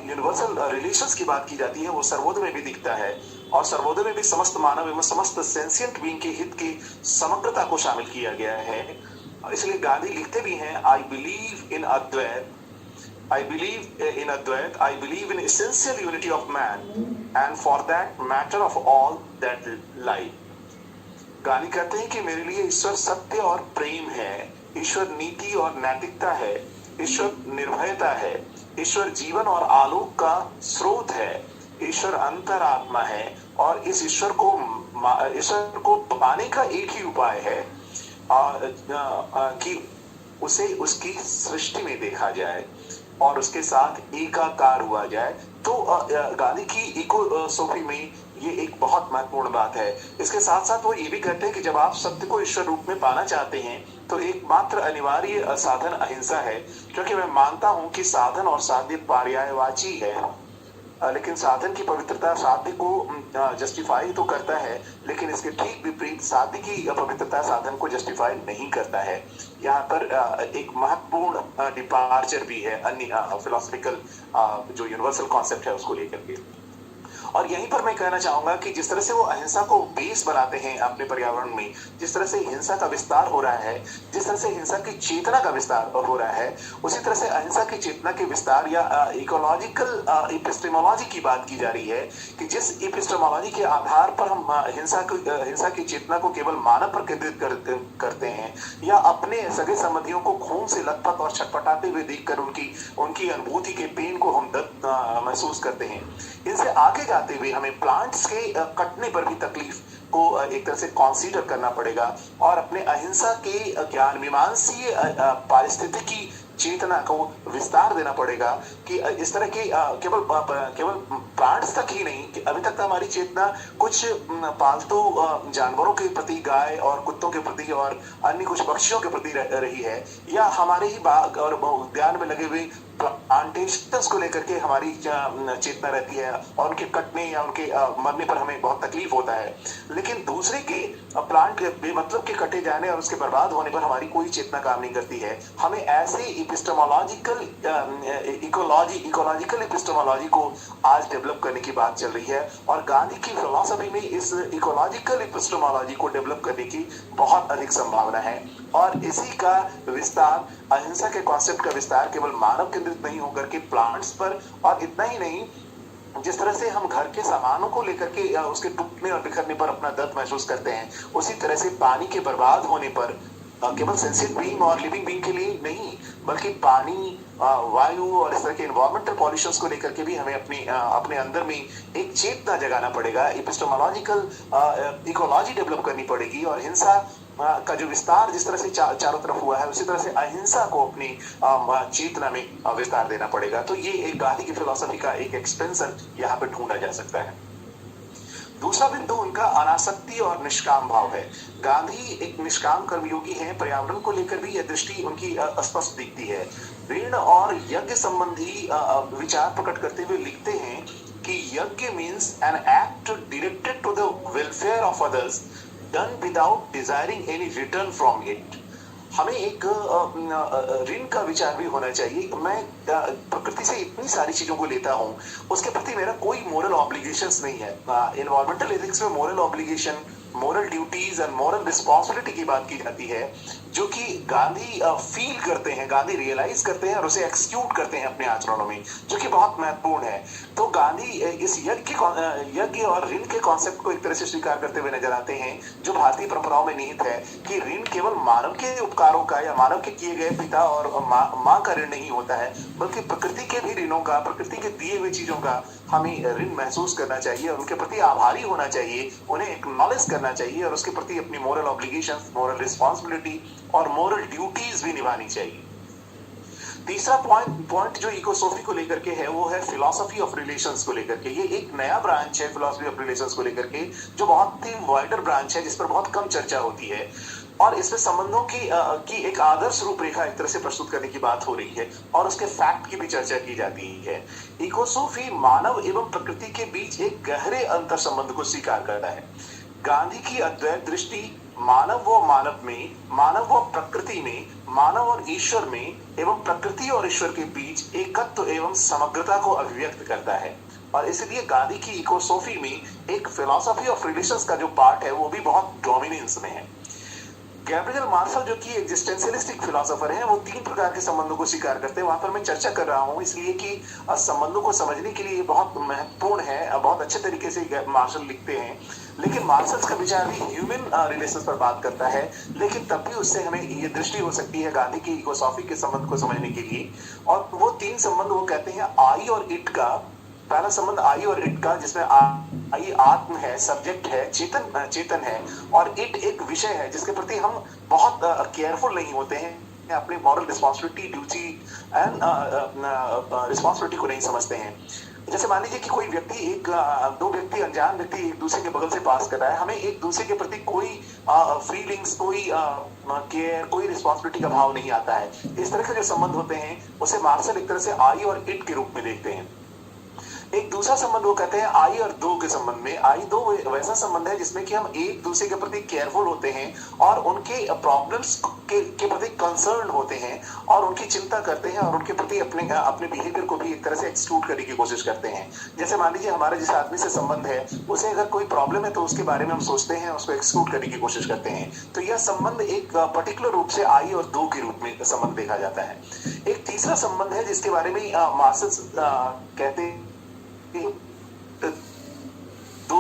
यूनिवर्सल रिलेशंस की बात की जाती है, वो सर्वोदय में भी दिखता है, और सर्वोदय में भी समस्त मानव एवं समस्त सेंसिएंट बीइंग के हित की समग्रता को शामिल किया गया है। इसलिए गांधी लिखते भी हैं, I believe in Advaita, I believe in essential unity of man, and for that matter of all that lie. Gandhi कहते हैं कि मेरे लिए ईश्वर सत्य और प्रेम है, ईश्वर नीति और नैतिकता है, ईश्वर निर्भयता है, ईश्वर जीवन और आलोक का स्रोत है, ईश्वर अंतरात्मा है, और इस ईश्वर को पाने का एक ही उपाय है कि उसे उसकी सृष्टि में देखा जाए और उसके साथ एकाकार हुआ जाए। तो गांधी की इकोसॉफी में ये एक बहुत महत्वपूर्ण बात है। इसके साथ साथ वो ये भी कहते हैं कि जब आप सत्य को ईश्वर रूप में पाना चाहते हैं, तो एकमात्र अनिवार्य साधन अहिंसा है, क्योंकि मैं मानता हूं कि साधन और साध्य पर्यायवाची है, लेकिन साधन की पवित्रता साध्य को जस्टिफाई तो करता है, लेकिन इसके ठीक विपरीत साध्य की पवित्रता साधन को जस्टिफाई नहीं करता है। यहाँ पर एक महत्वपूर्ण डिपार्चर भी है अन्य फिलोसफिकल जो यूनिवर्सल कॉन्सेप्ट है उसको लेकर के। और यहीं पर मैं कहना चाहूंगा कि जिस तरह से वो अहिंसा को बेस बनाते हैं अपने पर्यावरण में, जिस तरह से हिंसा का विस्तार हो रहा है, जिस तरह से हिंसा की चेतना का विस्तार हो रहा है, उसी तरह से अहिंसा की चेतना के विस्तार या इकोलॉजिकल इपिस्टेमोलॉजी की बात की जा रही है कि जिस इपिस्टेमोलॉजी के आधार पर हम हिंसा की चेतना को केवल मानव पर केंद्रित करते हैं, या अपने सगे संबंधियों को खून से लथपथ और छटपटाते हुए देखकर उनकी अनुभूति के पेन को हम महसूस करते हैं, इनसे आगे जाते हुए हमें प्लांट्स के कटने पर भी तकलीफ को एक तरह से कंसीडर करना पड़ेगा, और अपने अहिंसा के ज्ञान मीमांसीय पारिस्थितिकी चेतना को विस्तार देना पड़ेगा कि इस तरह के केवल प्लांट्स तक ही नहीं कि अभी तक तो हमारी चेतना कुछ पालतू जानवरों के प्रति, गाय और कुत्तों के प्रति और अन्य कुछ पक्षियों के प्रति रही है, या हमारे ही बाग और उद्यान में लगे हुए प्लांटेशंस को लेकर के हमारी चेतना रहती है और उनके कटने या उनके मरने पर हमें बहुत तकलीफ होता है। लेकिन दूसरे के प्लांट के बेमतलब के कटे जाने और उसके बर्बाद होने पर हमारी कोई चेतना काम नहीं करती है। हमें ऐसे इकोलॉजिकल एपिस्टेमोलॉजी को आज डेवलप करने की बात चल रही है और गांधी की फिलॉसफी में इस इकोलॉजिकल एपिस्टेमोलॉजी को डेवलप करने की बहुत अधिक संभावना है। और इसी का विस्तार, अहिंसा के कॉन्सेप्ट का विस्तार केवल मानव केंद्रित नहीं होकर के प्लांट्स पर, और इतना ही नहीं, जिस तरह से हम घर के सामानों को लेकर के उसके टूटने और बिखरने पर अपना दर्द महसूस करते हैं, उसी तरह से पानी के बर्बाद होने पर केवल सेंसिटिव बीइंग और लिविंग बीइंग के लिए नहीं, बल्कि पानी, वायु और इस तरह के एनवायरमेंटल पॉल्यूशंस को लेकर के भी हमें अपने अंदर में एक चेतना जगाना पड़ेगा, एपिस्टेमोलॉजिकल इकोलॉजी डेवलप करनी पड़ेगी। और हिंसा का जो विस्तार जिस तरह से चारों तरफ हुआ है, उसी तरह से अहिंसा को अपनी चेतना में विस्तार देना पड़ेगा। तो ये एक गांधी की फिलॉसफी का एक एक्सपेंशन यहाँ पे ढूंढा जा सकता है। दूसरा बिंदु उनका अनासक्ति और निष्काम भाव है। गांधी एक निष्काम कर्मयोगी हैं। पर्यावरण को लेकर भी यह दृष्टि उनकी स्पष्ट दिखती है। ऋण और यज्ञ संबंधी विचार प्रकट करते हुए लिखते हैं कि yajna means an act directed to the welfare of others done without desiring any return from it. हमें एक ऋण का विचार भी होना चाहिए। मैं प्रकृति से इतनी सारी चीजों को लेता हूँ, उसके प्रति मेरा कोई मोरल ऑब्लिगेशंस नहीं है। एनवायरमेंटल एथिक्स में moral obligation, moral duties and moral responsibility की बात की जाती है, जो कि गांधी फील करते हैं, गांधी रियलाइज करते हैं और उसे एक्सक्यूट करते हैं अपने आचरणों में, जो कि बहुत महत्वपूर्ण है। तो गांधी इस यज्ञ और ऋण के कॉन्सेप्ट को एक तरह से स्वीकार करते हुए नजर आते हैं, जो भारतीय परंपराओं में निहित है कि ऋण केवल मानव के उपकारों का या मानव के किए गए पिता और माँ का ऋण नहीं होता है, बल्कि प्रकृति के भी ऋणों का, प्रकृति के दिए हुए चीजों का हमें ऋण महसूस करना चाहिए, उनके प्रति आभारी होना चाहिए, उन्हें एक्नॉलेज करना चाहिए और उसके प्रति अपनी मोरल ऑब्लिगेशंस, मोरल रिस्पॉन्सिबिलिटी और मोरल ड्यूटीज भी निभानी चाहिए। तीसरा पॉइंट जो इकोसॉफी को लेकर के है, वो है फिलॉसफी ऑफ रिलेशंस को लेकर के। ये एक नया ब्रांच है फिलॉसफी ऑफ रिलेशंस को लेकर के, जो बहुत ही वाइडर ब्रांच है, जिस पर बहुत कम चर्चा होती है और इसमें संबंधों की एक आदर्श रूपरेखा एक तरह से प्रस्तुत करने की बात हो रही है और उसके फैक्ट की भी चर्चा की जाती है। इकोसॉफी मानव एवं प्रकृति के बीच एक गहरे अंतर संबंध को स्वीकार करता है। गांधी की अद्वैत दृष्टि मानव व मानव में, मानव व प्रकृति में, मानव और ईश्वर में एवं प्रकृति और ईश्वर के बीच एकत्व एवं समग्रता को अभिव्यक्त करता है। और इसलिए गांधी की इकोसॉफी में एक फिलॉसफी ऑफ रिलेशंस का जो पार्ट है, वो भी बहुत डोमिनेंस में है। गैब्रियल मार्शल जो कि एग्जिस्टेंशियलिस्टिक फिलोसोफर हैं, वो 3 प्रकार के संबंधों को स्वीकार करते हैं। वहां पर मैं चर्चा कर रहा हूं इसलिए कि संबंधों को समझने के लिए बहुत महत्वपूर्ण है, बहुत अच्छे तरीके से मार्शल लिखते हैं। लेकिन मार्शल का विचार भी ह्यूमन रिलेशंस पर बात करता है, लेकिन तब भी उससे हमें ये दृष्टि हो सकती है गांधी की इकोसॉफी के संबंध को समझने के लिए। और वो 3 संबंध वो कहते हैं आई और इट का। पहला संबंध आई और इट का, जिसमें आई आत्म है, सब्जेक्ट है, चेतन है, और इट एक विषय है जिसके प्रति हम बहुत केयरफुल नहीं होते हैं, अपनी moral responsibility, duty and responsibility को नहीं समझते हैं। जैसे मान लीजिए कि कोई व्यक्ति दो व्यक्ति, अनजान व्यक्ति एक दूसरे के बगल से पास कर रहा है, हमें एक दूसरे के प्रति कोई फीलिंग्स, कोई केयर, कोई रिस्पॉन्सिबिलिटी का भाव नहीं आता है। इस तरह के जो संबंध होते हैं उसे मार्शल एक तरह से आई और इट के रूप में देखते हैं। एक दूसरा संबंध वो कहते हैं आई और दो के संबंध में। आई दो वैसा संबंध है जिसमें कि हम एक दूसरे के प्रति केयरफुल होते हैं और उनके प्रॉब्लम्स के प्रति कंसर्न होते हैं और उनकी चिंता करते हैं और उनके प्रति अपने बिहेवियर को भी एक तरह से एक्सक्लूड करने की कोशिश करते हैं। जैसे मान लीजिए हमारा जिस आदमी से संबंध है, उसे अगर कोई प्रॉब्लम है तो उसके बारे में हम सोचते हैं, उसको एक्सक्लूड करने की कोशिश करते हैं। तो यह संबंध एक पर्टिकुलर रूप से आई और दो के रूप में संबंध देखा जाता है। एक तीसरा संबंध है जिसके बारे में मार्शल कहते हैं दो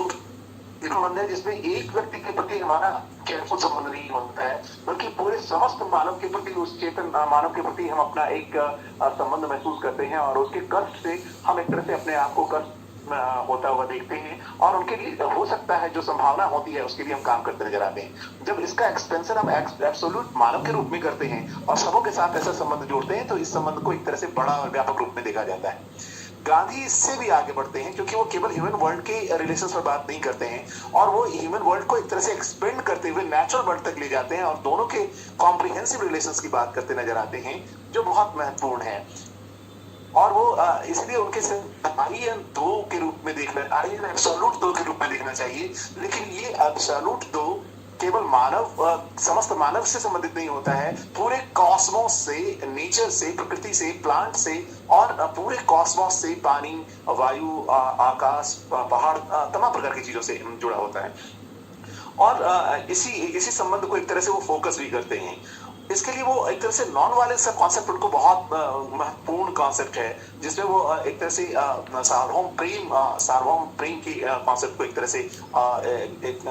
संबंध है, जिसमें एक व्यक्ति के प्रति हमारा केयरफुल संबंध नहीं होता है, बल्कि पूरे समस्त मानव के प्रति, उस चेतन मानव के प्रति हम अपना एक संबंध महसूस करते हैं और उसके कष्ट से हम एक तरह से अपने आप को कष्ट होता हुआ देखते हैं और उनके लिए हो सकता है जो संभावना होती है उसके लिए हम काम करते नजर आते हैं। जब इसका एक्सपेंशन हम एब्सोल्यूट मानव के रूप में करते हैं और सबों के साथ ऐसा संबंध जोड़ते हैं तो इस संबंध को एक तरह से बड़ा और व्यापक रूप में देखा जाता है। गांधी इससे भी आगे बढ़ते हैं क्योंकि वो केवल ह्यूमन वर्ल्ड के रिलेशंस पर बात नहीं करते हैं और वो ह्यूमन वर्ल्ड को एक तरह से एक्सपेंड करते हुए नेचुरल वर्ल्ड तक ले जाते हैं और दोनों के कॉम्प्रिहेंसिव रिलेशंस की बात करते नजर आते हैं जो बहुत महत्वपूर्ण है। और वो इसलिए उनके आर्यन दो के रूप में देखना, आर्यन एब्सोल्यूट दो के रूप में देखना चाहिए। लेकिन ये एब्सोल्यूट दो केवल मानव समस्त मानव से संबंधित नहीं होता है, पूरे कॉस्मोस से, नेचर से, प्रकृति से, प्लांट से और पूरे कॉस्मोस से, पानी, वायु, आकाश, पहाड़, तमाम प्रकार की चीजों से जुड़ा होता है। और इसी संबंध को एक तरह से वो फोकस भी करते हैं। इसके लिए वो एक तरह से नॉन वायलेंस का कॉन्सेप्ट उनको बहुत महत्वपूर्ण कॉन्सेप्ट है जिसमें वो एक तरह से सार्वभौम प्रेम की कॉन्सेप्ट को एक तरह से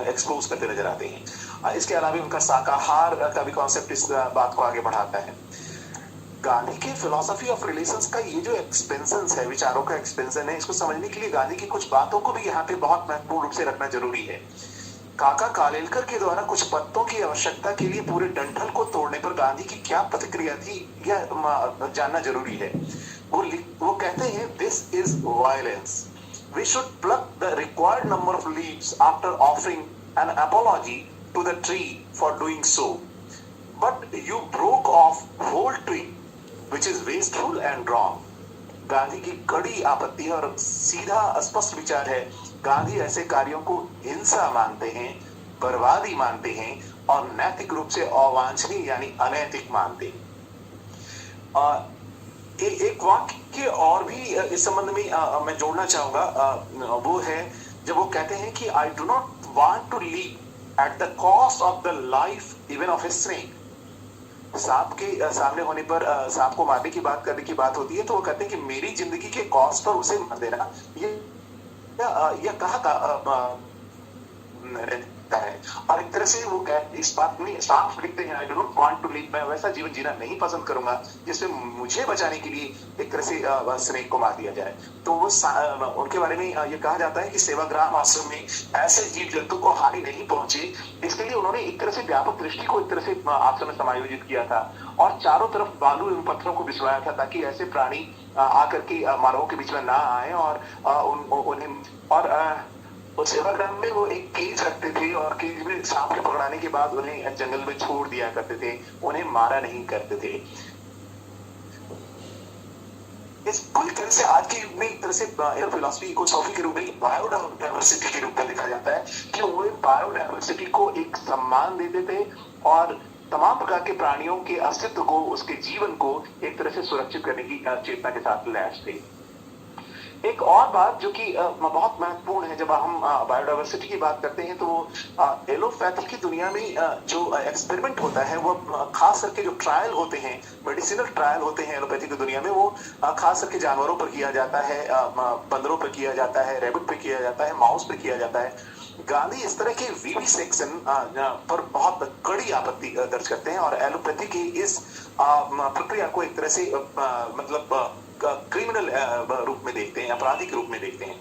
एक्सपोज करते नजर आते हैं। इसके अलावा उनका शाकाहार का भी कॉन्सेप्ट इस बात को आगे बढ़ाता है। गांधी के फिलोसफी ऑफ रिलेशंस का ये जो एक्सपेंशन है, विचारों का एक्सपेंशन है, इसको समझने के लिए गांधी की कुछ बातों को भी यहाँ पे बहुत महत्वपूर्ण रूप से रखना जरूरी है। काका कालेलकर के द्वारा कुछ पत्तों की आवश्यकता के लिए पूरे डंठल को तोड़ने पर गांधी की क्या प्रतिक्रिया थी यह जानना जरूरी है। वो कहते हैं this is violence, we should pluck the required number of leaves after offering an apology to the tree for doing so, but you broke off whole tree which is wasteful and wrong. Gandhi की कड़ी आपत्ति है और सीधा स्पष्ट विचार है, गांधी ऐसे कार्यों को हिंसा मानते हैं, बर्बादी मानते हैं और नैतिक रूप से अवांछनीय यानी अनैतिक मानते हैं। एक वाक्य और भी इस संबंध में मैं जोड़ना चाहूंगा, वो है जब वो कहते हैं कि I do not want to live at the cost of the life even of a snake. सांप के सामने होने पर सांप को मारने की बात करने की बात होती है तो वो कहते हैं कि मेरी जिंदगी के कॉस्ट पर उसे मार देना यह कहा है। और एक तरह से वो इस बात में साफ लिखते हैं, I do not want to live, मैं वैसा जीवन जीना नहीं पसंद करूंगा जिसमें मुझे बचाने के लिए एक तरह से स्नेक को मार दिया जाए। तो वो उनके बारे में ये कहा जाता है कि सेवाग्राम आश्रम में ऐसे जीव जंतु को हानि नहीं पहुंचे, इसके लिए उन्होंने एक तरह से व्यापक दृष्टि को एक तरह से आश्रम में समायोजित किया था और चारों तरफ बालू एवं पत्थरों को बिछवाया था ताकि ऐसे प्राणी आकर के मानवों के बीच में ना आए और उस सेवाग्राम में वो एक केज रखते थे और केज में सांप के पकड़ाने के बाद उन्हें जंगल में छोड़ दिया करते थे, उन्हें मारा नहीं करते थे। इस पूरी तरह से आज के युग में एक तरह से फिलॉसफी इकोसॉफी के रूप में बायोडाइवर्सिटी के रूप में देखा जाता है कि वो बायोडाइवर्सिटी को एक सम्मान देते थे और तमाम प्रकार के प्राणियों के अस्तित्व को, उसके जीवन को एक तरह से सुरक्षित करने की चेतना के साथ लैस थे। एक और बात जो कि बहुत महत्वपूर्ण है जब हम बायोडाइवर्सिटी की बात करते हैं तो एलोपैथी की दुनिया में जो एक्सपेरिमेंट होता है वो खास करके जो ट्रायल होते हैं, मेडिसिनल ट्रायल होते हैं एलोपैथी की दुनिया में, वो खास करके जानवरों पर किया जाता है, बंदरों पर किया जाता है, रैबिट पे किया जाता है, माउस पे किया जाता है। गांधी इस तरह के विविसेक्शन पर बहुत कड़ी आपत्ति दर्ज करते हैं और एलोपैथी की इस प्रक्रिया को एक तरह से मतलब क्रिमिनल रूप में देखते हैं, आपराधिक रूप में देखते हैं।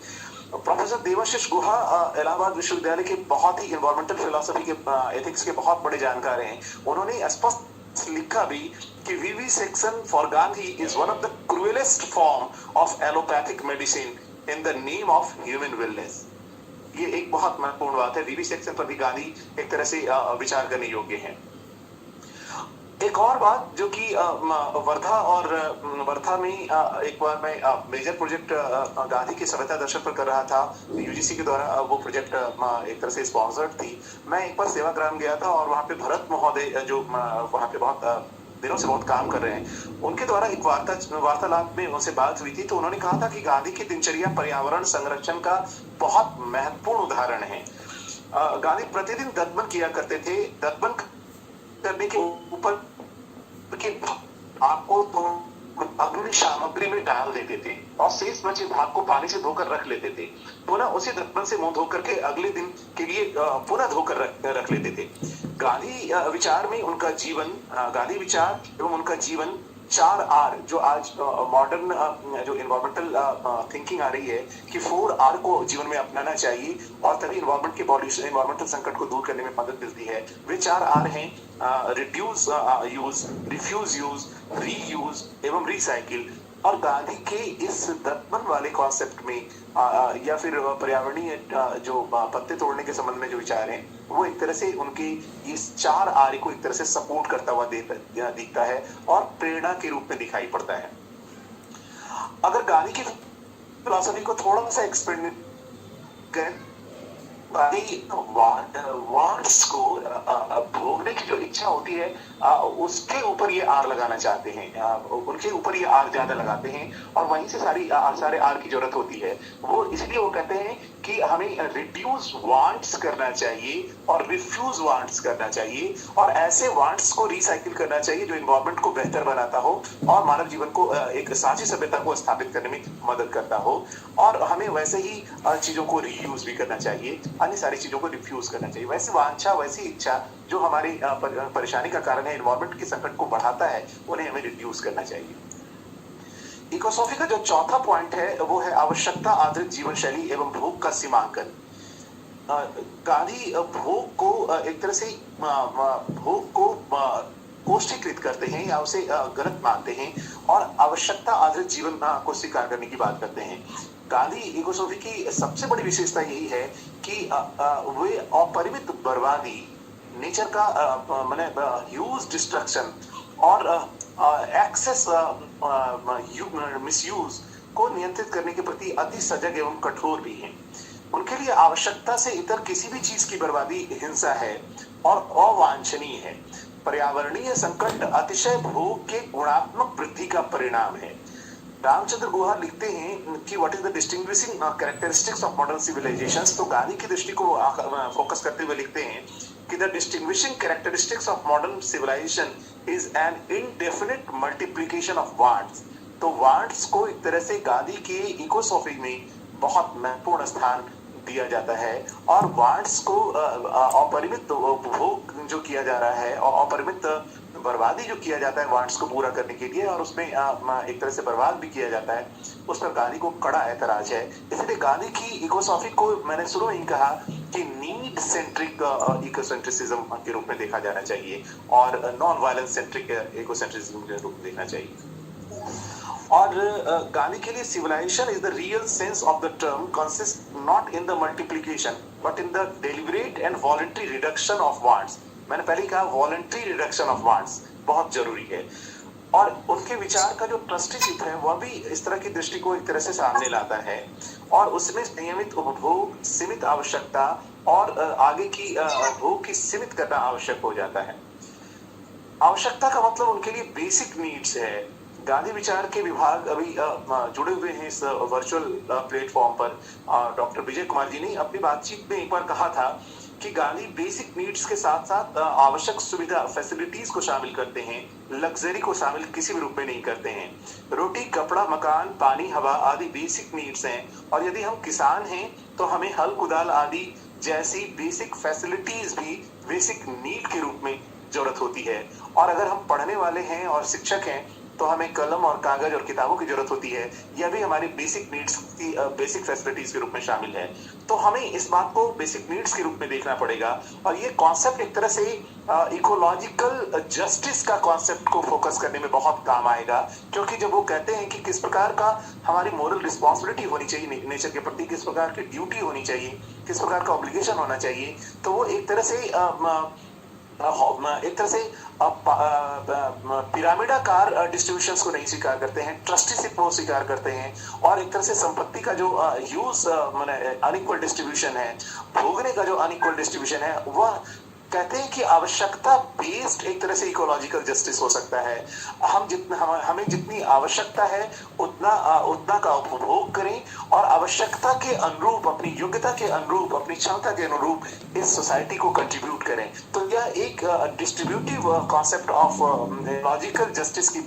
प्रोफेसर देवाशीष गुहा इलाहाबाद विश्वविद्यालय के बहुत ही एनवायरमेंटल फिलॉसफी के एथिक्स के बहुत बड़े जानकार हैं। उन्होंने स्पष्ट लिखा भी कि vivisection for Gandhi is one of the cruelest form of allopathic medicine in the name of human wellness. ये एक बहुत महत्वपूर्ण बात है, विविसेक्शन पर भी गांधी एक तरह से विचार करने योग्य है। एक और बात जो कि वर्धा में एक बार मैं मेजर प्रोजेक्ट गांधी के सभ्यता दर्शन पर कर रहा था, यूजीसी के द्वारा वो प्रोजेक्ट एक तरह से स्पॉन्सर्ड थी। मैं एक बार सेवाग्राम गया था और वहाँ पे भरत महोदय जो वहाँ पे बहुत दिनों से बहुत काम कर रहे हैं, उनके द्वारा एक वार्तालाप में उनसे बात हुई थी तो उन्होंने कहा था कि गांधी की दिनचर्या पर्यावरण संरक्षण का बहुत महत्वपूर्ण उदाहरण है। गांधी प्रतिदिन दत्तबन किया करते थे, दत्तबन करने के ऊपर के आपको तो अग्नि सामग्री में डाल देते थे और शेष बचे भाग को पानी से धोकर रख लेते थे, पुनः उसी दत्तबन से मुंह धोकर के अगले दिन के लिए पुनः धोकर रख लेते थे। गांधी विचार में उनका जीवन, गांधी विचार एवं उनका जीवन चार आर जो आज मॉडर्न जो इन्वायरमेंटल थिंकिंग आ रही है कि 4R को जीवन में अपनाना चाहिए और तभी इन्वायरमेंट के पॉल्यूशन इन्वायरमेंटल संकट को दूर करने में मदद मिलती है। वे 4R हैं reduce use, refuse use, reuse एवं रिसाइकिल। और गांधी के इस दत्तमन वाले कॉन्सेप्ट में या फिर पर्यावरणीय जो पत्ते तोड़ने के संबंध में जो विचार हैं वो एक तरह से उनके इस 4R को एक तरह से सपोर्ट करता हुआ दिखता है और प्रेरणा के रूप में दिखाई पड़ता है। अगर गांधी की फिलॉसफी को थोड़ा सा एक्सपेंड करें, वांट्स को भोगने की जो इच्छा होती है उसके ऊपर ये आर लगाना चाहते हैं, उनके ऊपर ये आर ज्यादा लगाते हैं और वहीं से सारे आर की जरूरत होती है। वो इसलिए वो कहते हैं कि हमें रिड्यूस वांट्स करना चाहिए और रिफ्यूज वांट्स करना चाहिए और ऐसे वांट्स को रिसाइकिल करना चाहिए जो इन्वायरमेंट को बेहतर बनाता हो और मानव जीवन को एक साझी सभ्यता को स्थापित करने में मदद करता हो। और हमें वैसे ही चीजों को रीयूज भी करना चाहिए, अन्य सारी चीजों को रिफ्यूज करना चाहिए। वैसे वांछा वैसी इच्छा जो हमारी परेशानी का कारण है, इन्वायरमेंट के संकट को बढ़ाता है, उन्हें हमें रिड्यूस करना चाहिए। इकोसॉफी का जो चौथा पॉइंट है वो है आवश्यकता आधारित जीवन शैली एवं भोग का सीमांकन। गांधी भोग को एक तरह से भोग को कोष्ठीकृत करते हैं या उसे गलत मानते हैं और आवश्यकता आधारित जीवन को स्वीकार करने की बात करते हैं। गांधी इकोसॉफी की सबसे बड़ी विशेषता यही है कि वे अपरिमित बर्बादी, नेचर का माने ह्यूज डिस्ट्रक्शन और एक्सेस मिसयूज को नियंत्रित करने के प्रति अति सजग एवं कठोर भी हैं। उनके लिए आवश्यकता से इतर किसी भी चीज की बर्बादी हिंसा है और अवांछनीय है। पर्यावरणीय संकट अतिशय भोग के गुणात्मक वृद्धि का परिणाम है। रामचंद्र गुहा लिखते हैं कि what is the distinguishing characteristics of modern civilisations. तो गांधी की दृष्टि को फोकस करते हुए लिखते हैं कि the distinguishing characteristics of modern civilisation is an indefinite multiplication of wants. तो वांट्स को एक तरह से गांधी के इकोसॉफी में बहुत महत्वपूर्ण स्थान दिया जाता है और वांट्स को अपरिमित उपभोग जो किया जा रहा है और अपरिमित बर्बादी जो किया जाता है वांट्स को पूरा करने के लिए और उसमें एक तरह से बर्बाद भी किया जाता है, उस पर गांधी को कड़ा ऐतराज है। इसलिए गांधी की इकोसॉफी को मैंने शुरू में ही कहा कि नीड सेंट्रिक इकोसेंट्रिसिज्म के रूप में देखा जाना चाहिए और नॉन वायलेंस सेंट्रिक इकोसेंट्रिसिज्म के रूप में देखना चाहिए। और गांधी के लिए civilisation is the real sense of the term consist not in the multiplication but in the deliberate and voluntary reduction of wants. मैंने पहले कहा वॉलंटरी रिडक्शन ऑफ वांट्स बहुत जरूरी है और उनके विचार का जो ट्रस्टीशिप है वह भी इस तरह की दृष्टि को एक तरह से सामने लाता है और उसमें नियमित उपभोग, सीमित आवश्यकता और आगे की भोग की सीमित करना आवश्यक हो जाता है। आवश्यकता का मतलब उनके लिए बेसिक नीड्स है। गांधी विचार के विभाग अभी जुड़े हुए हैं इस वर्चुअल प्लेटफॉर्म पर। डॉक्टर विजय कुमार जी ने अपनी बातचीत में एक बार कहा था कि गांधी बेसिक नीड्स के साथ साथ आवश्यक सुविधा फैसिलिटीज को शामिल करते हैं, लग्जरी को शामिल किसी भी रूप में नहीं करते हैं। रोटी, कपड़ा, मकान, पानी, हवा आदि बेसिक नीड्स हैं और यदि हम किसान हैं तो हमें हल कुदाल आदि जैसी बेसिक फैसिलिटीज भी बेसिक नीड के रूप में जरूरत होती है। और अगर हम पढ़ने वाले हैं और शिक्षक हैं तो हमें कलम और कागज और किताबों की जरूरत होती है, यह भी हमारी बेसिक नीड्स की बेसिक फैसिलिटीज के रूप में शामिल है। तो हमें इस बात को बेसिक नीड्स के रूप में देखना पड़ेगा और ये कॉन्सेप्ट एक तरह से इकोलॉजिकल जस्टिस का कॉन्सेप्ट को फोकस करने में बहुत काम आएगा, क्योंकि जब वो कहते हैं कि किस प्रकार का हमारी मोरल रिस्पॉन्सिबिलिटी होनी चाहिए नेचर के प्रति, किस प्रकार की ड्यूटी होनी चाहिए, किस प्रकार का ऑब्लिगेशन होना चाहिए, तो वो एक तरह से पिरामिडाकार डिस्ट्रीब्यूशंस को नहीं स्वीकार करते हैं, ट्रस्टीशिप को स्वीकार करते हैं और एक तरह से संपत्ति का जो यूज अनइक्वल डिस्ट्रीब्यूशन है, भोगने का जो अनइक्वल डिस्ट्रीब्यूशन है, वह कहते हैं कि आवश्यकता बेस्ड एक तरह से इकोलॉजिकल जस्टिस हो सकता है। हमें जितनी आवश्यकता है उतना का उपभोग करें और आवश्यकता के अनुरूप, अपनी योग्यता के अनुरूप, अपनी क्षमता के अनुरूप इस सोसाइटी को कंट्रीब्यूट करें। तो यह एक distributive concept of logical justice की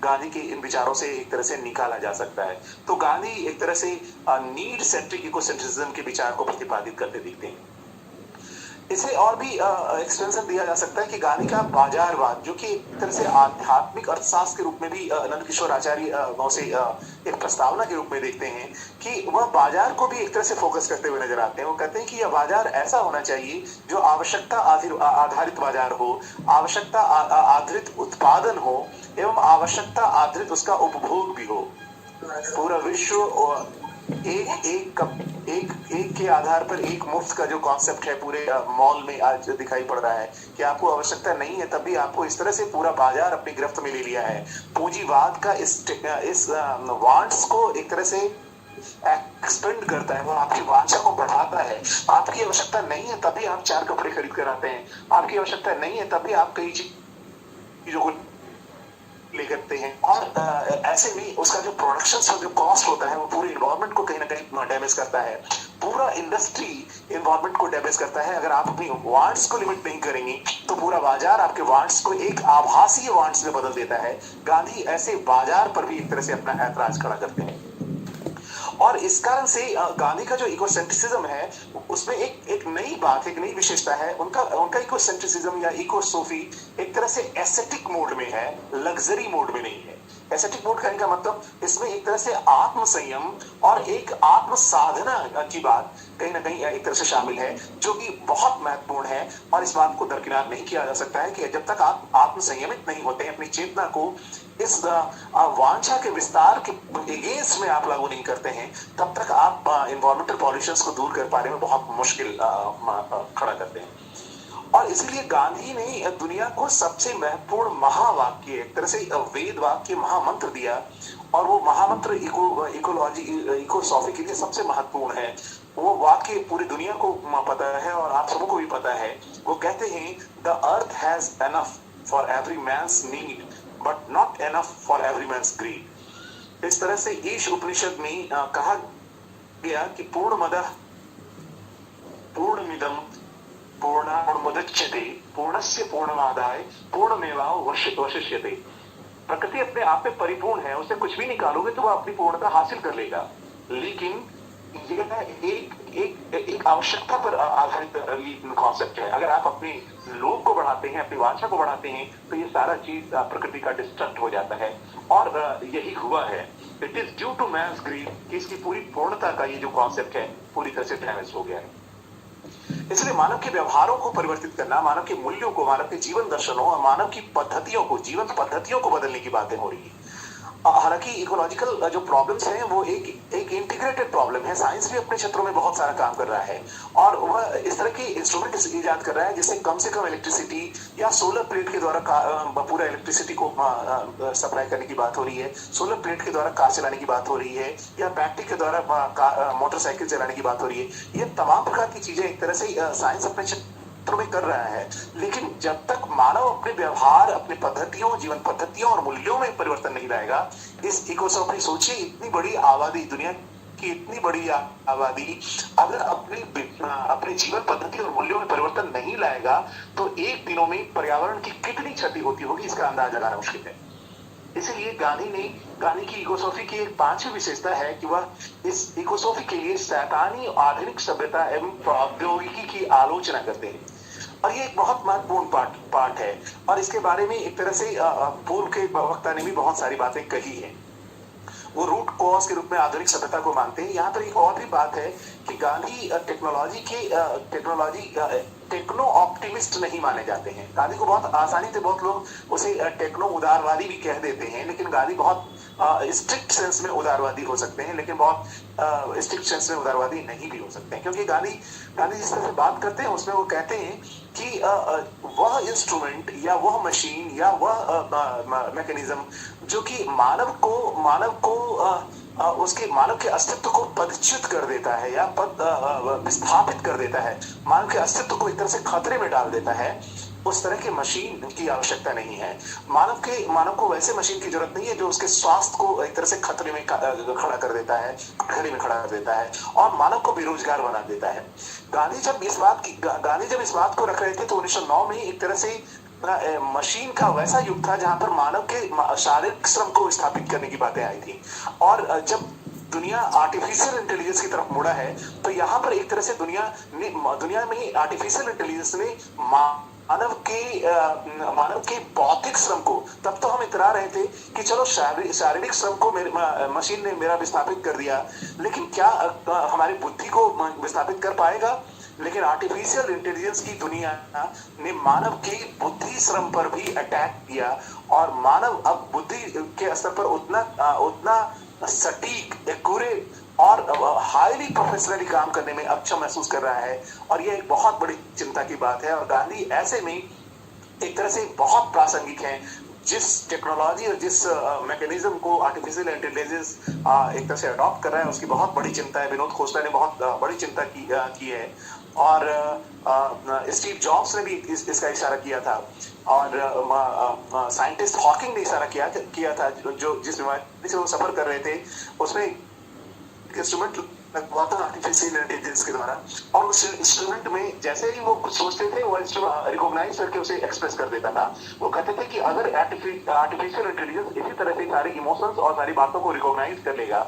गांधी के इन विचारों से एक तरह से निकाला जा सकता है। तो गांधी एक तरह से नीड सेंट्रिक इकोसेंट्रिज्म के विचार को प्रतिपादित करते दिखते हैं। इसे और भी एक्सटेंशन दिया जा सकता है कि गांधी का बाजारवाद, जो कि एक तरह से आध्यात्मिक अर्थशास्त्र के रूप में भी नंद किशोर आचार्य उसे एक प्रस्तावना के रूप में देखते हैं कि वह बाजार को भी एक तरह से फोकस करते हुए नजर आते हैं। वो कहते हैं कि यह बाजार ऐसा होना चाहिए जो आवश्यकता आधारित बाजार हो, आवश्यकता आधारित उत्पादन हो एवं आवश्यकता आधारित उसका उपभोग भी हो। पूरा विश्व एक के आधार पर एक मुफ्त का जो कॉन्सेप्ट है पूरे मॉल में आज दिखाई पड़ रहा है कि आपको आवश्यकता नहीं है तब भी आपको इस तरह से पूरा बाजार अपनी गिरफ्त में ले लिया है। पूंजीवाद का इस वांट्स को एक तरह से एक्सपेंड करता है, वो आपकी वांछा को बढ़ाता है। आपकी आवश्यकता नहीं है तभी आप 4 कपड़े खरीद कर आते हैं, आपकी आवश्यकता नहीं है तभी आप कई चीजों को ले करते हैं। और ऐसे में उसका जो प्रोडक्शन का जो कॉस्ट होता है वो पूरे इन्वायरमेंट को कहीं ना कहीं डैमेज करता है, पूरा इंडस्ट्री इन्वायरमेंट को डैमेज करता है। अगर आप अपनी वांट्स को लिमिट नहीं करेंगे तो पूरा बाजार आपके वांट्स को एक आभासी वांट्स में बदल देता है। गांधी ऐसे बाजार पर भी एक तरह से अपना ऐतराज खड़ा करते हैं और इस कारण से गांधी का जो इकोसेंट्रिसिज्म है उसमें एक नई बात, एक नई विशेषता है। उनका इकोसेंट्रिसिज्म या इकोसोफी एक तरह से एस्थेटिक मोड में है, लग्जरी मोड में नहीं है। एस्थेटिक मोड कहने का मतलब इसमें एक तरह से आत्म संयम और एक आत्म साधना की बात कहीं ना कहीं एक तरह से शामिल है, जो कि बहुत महत्वपूर्ण है। और इस बात को दरकिनार नहीं किया जा सकता है कि जब तक आप आत्म संयमित नहीं होते हैं, अपनी चेतना को इस वांछा के विस्तार के अगेंस्ट में आप लागू नहीं करते हैं, तब तक आप इन्वायरमेंटल पॉल्यूशंस को दूर कर पाने में बहुत मुश्किल खड़ा करते हैं। और इसीलिए गांधी ने दुनिया को सबसे महत्वपूर्ण महावाक्य, एक तरह से वेद वाक्य महामंत्र दिया और वो महामंत्र इकोसॉफी के लिए सबसे महत्वपूर्ण है। वो वाक्य पूरी दुनिया को पता है और आप सबको भी पता है। वो कहते हैं the earth has enough for every man's need but not enough for every man's greed. इस तरह से ईश उपनिषद में कहा गया कि पूर्णमदः पूर्णमिदं पूर्णमुदच्यते पूर्णस्य पूर्णमादाय पूर्णमेवावशिष्यते। प्रकृति अपने आप में परिपूर्ण है, उसे कुछ भी निकालोगे तो वह अपनी पूर्णता हासिल कर लेगा, लेकिन यह एक आवश्यकता पर आधारित कॉन्सेप्ट है। अगर आप अपने लोभ को बढ़ाते हैं, अपनी वांछा को बढ़ाते हैं, तो ये सारा चीज प्रकृति का डिस्ट्रक्ट हो जाता है। और यही हुआ है। It is due to man's greed कि इसकी पूरी पूर्णता का ये जो कॉन्सेप्ट है पूरी तरह से डैमेज हो गया है। इसलिए मानव के व्यवहारों को परिवर्तित करना, मानव के मूल्यों को, मानव के जीवन दर्शनों और मानव की पद्धतियों को, जीवन पद्धतियों को बदलने की बातें हो रही है। हालांकि इकोलॉजिकल जो प्रॉब्लम्स हैं वो एक इंटीग्रेटेड प्रॉब्लम है। साइंस भी अपने क्षेत्रों में बहुत सारा काम कर रहा है और वह इस तरह के इंस्ट्रूमेंट इजाद कर रहा है जिससे कम से कम इलेक्ट्रिसिटी या सोलर प्लेट के द्वारा पूरा इलेक्ट्रिसिटी को सप्लाई करने की बात हो रही है, सोलर प्लेट के द्वारा कार चलाने की बात हो रही है या बैटरी के द्वारा मोटरसाइकिल चलाने की बात हो रही है। ये तमाम प्रकार की चीजें एक तरह से साइंस अपने में कर रहा है। लेकिन जब तक मानव अपने व्यवहार, अपने पद्धतियों, जीवन पद्धतियों और मूल्यों में परिवर्तन नहीं लाएगा, इस इकोसॉफी सोचिए, इतनी बड़ी आबादी, दुनिया की इतनी बड़ी आबादी अगर अपने जीवन पद्धति और मूल्यों में परिवर्तन नहीं लाएगा तो एक दिनों में पर्यावरण की कितनी क्षति होती होगी इसका अंदाज लगाना मुश्किल है। इसीलिए गांधी की इकोसॉफी की एक 5वीं विशेषता है कि वह इस इकोसॉफी के लिए शैतानी आधुनिक सभ्यता एवं प्रौद्योगिकी की आलोचना करते हैं। और ये एक बहुत महत्वपूर्ण पार्ट है और इसके बारे में एक तरह से पूर्व के वक्ता ने भी बहुत सारी बातें कही हैं। वो रूट कॉज के रूप में आधुनिक सभ्यता को मानते हैं। यहाँ पर एक और भी बात है कि गांधी टेक्नो ऑप्टिमिस्ट नहीं माने जाते हैं। गांधी को बहुत आसानी से बहुत लोग उसे टेक्नो उदारवादी भी कह देते हैं, लेकिन गांधी बहुत स्ट्रिक्ट सेंस में उदारवादी हो सकते हैं, लेकिन बहुत स्ट्रिक्ट सेंस में उदारवादी नहीं भी हो सकते हैं, क्योंकि गांधी जिस तरह से बात करते हैं उसमें वो कहते हैं कि वह इंस्ट्रूमेंट या वह मशीन या वह मैकेनिज्म जो कि मानव के अस्तित्व को पदच्युत कर देता है या विस्थापित कर देता है, मानव के अस्तित्व को एक तरह से खतरे में डाल देता है, उस तरह की मशीन की आवश्यकता नहीं है। मानव को वैसे मशीन की जरूरत नहीं है जो उसके स्वास्थ्य को एक तरह से खतरे में खड़ा कर देता है, खतरे में खड़ा कर देता है और मानव को बेरोजगार बना देता है। गांधी जब इस बात को रख रहे थे तो 1909 में एक तरह से मशीन का वैसा युग था जहां पर मानव के शारीरिक श्रम को स्थापित करने की बातें आई थी। और जब दुनिया आर्टिफिशियल इंटेलिजेंस की तरफ मुड़ा है, तो यहाँ पर एक तरह से दुनिया में आर्टिफिशियल इंटेलिजेंस ने मानव के बौद्धिक श्रम को, तब तो हम इतरा रहे थे कि चलो शारीरिक श्रम को मशीन ने मेरा विस्थापित कर दिया, लेकिन क्या हमारी बुद्धि को विस्थापित कर पाएगा? लेकिन आर्टिफिशियल इंटेलिजेंस की दुनिया ने मानव के बुद्धि श्रम पर भी अटैक किया, और मानव अब बुद्धि के स्तर पर उतना सटीक, एक्यूरेट और हाईली प्रोफेशनली काम करने में अच्छा महसूस कर रहा है, और यह एक बहुत बड़ी चिंता की बात है। और गांधी ऐसे में एक तरह से बहुत प्रासंगिक है। जिस टेक्नोलॉजी और जिस मैकेनिज्म को आर्टिफिशियल इंटेलिजेंस एक तरह से अडॉप्ट कर रहा है, उसकी बहुत बड़ी चिंता है। विनोद खोसला ने बहुत बड़ी चिंता की है, और स्टीव जॉब्स ने भी इसका इशारा किया था, और साइंटिस्ट हॉकिंग ने इशारा किया था, जो जिस बीमारी से वो सफर कर रहे थे, उसमें इंस्ट्रूमेंट लगवा था आर्टिफिशियल इंटेलिजेंस के द्वारा, और उस इंस्ट्रूमेंट में जैसे ही वो कुछ सोचते थे, वो इंस्ट्रूमेंट रिकॉग्नाइज करके उसे एक्सप्रेस कर देता था। वो कहते थे कि अगर आर्टिफिशियल इंटेलिजेंस इसी तरह से सारे इमोशंस और सारी बातों को रिकॉग्नाइज कर लेगा,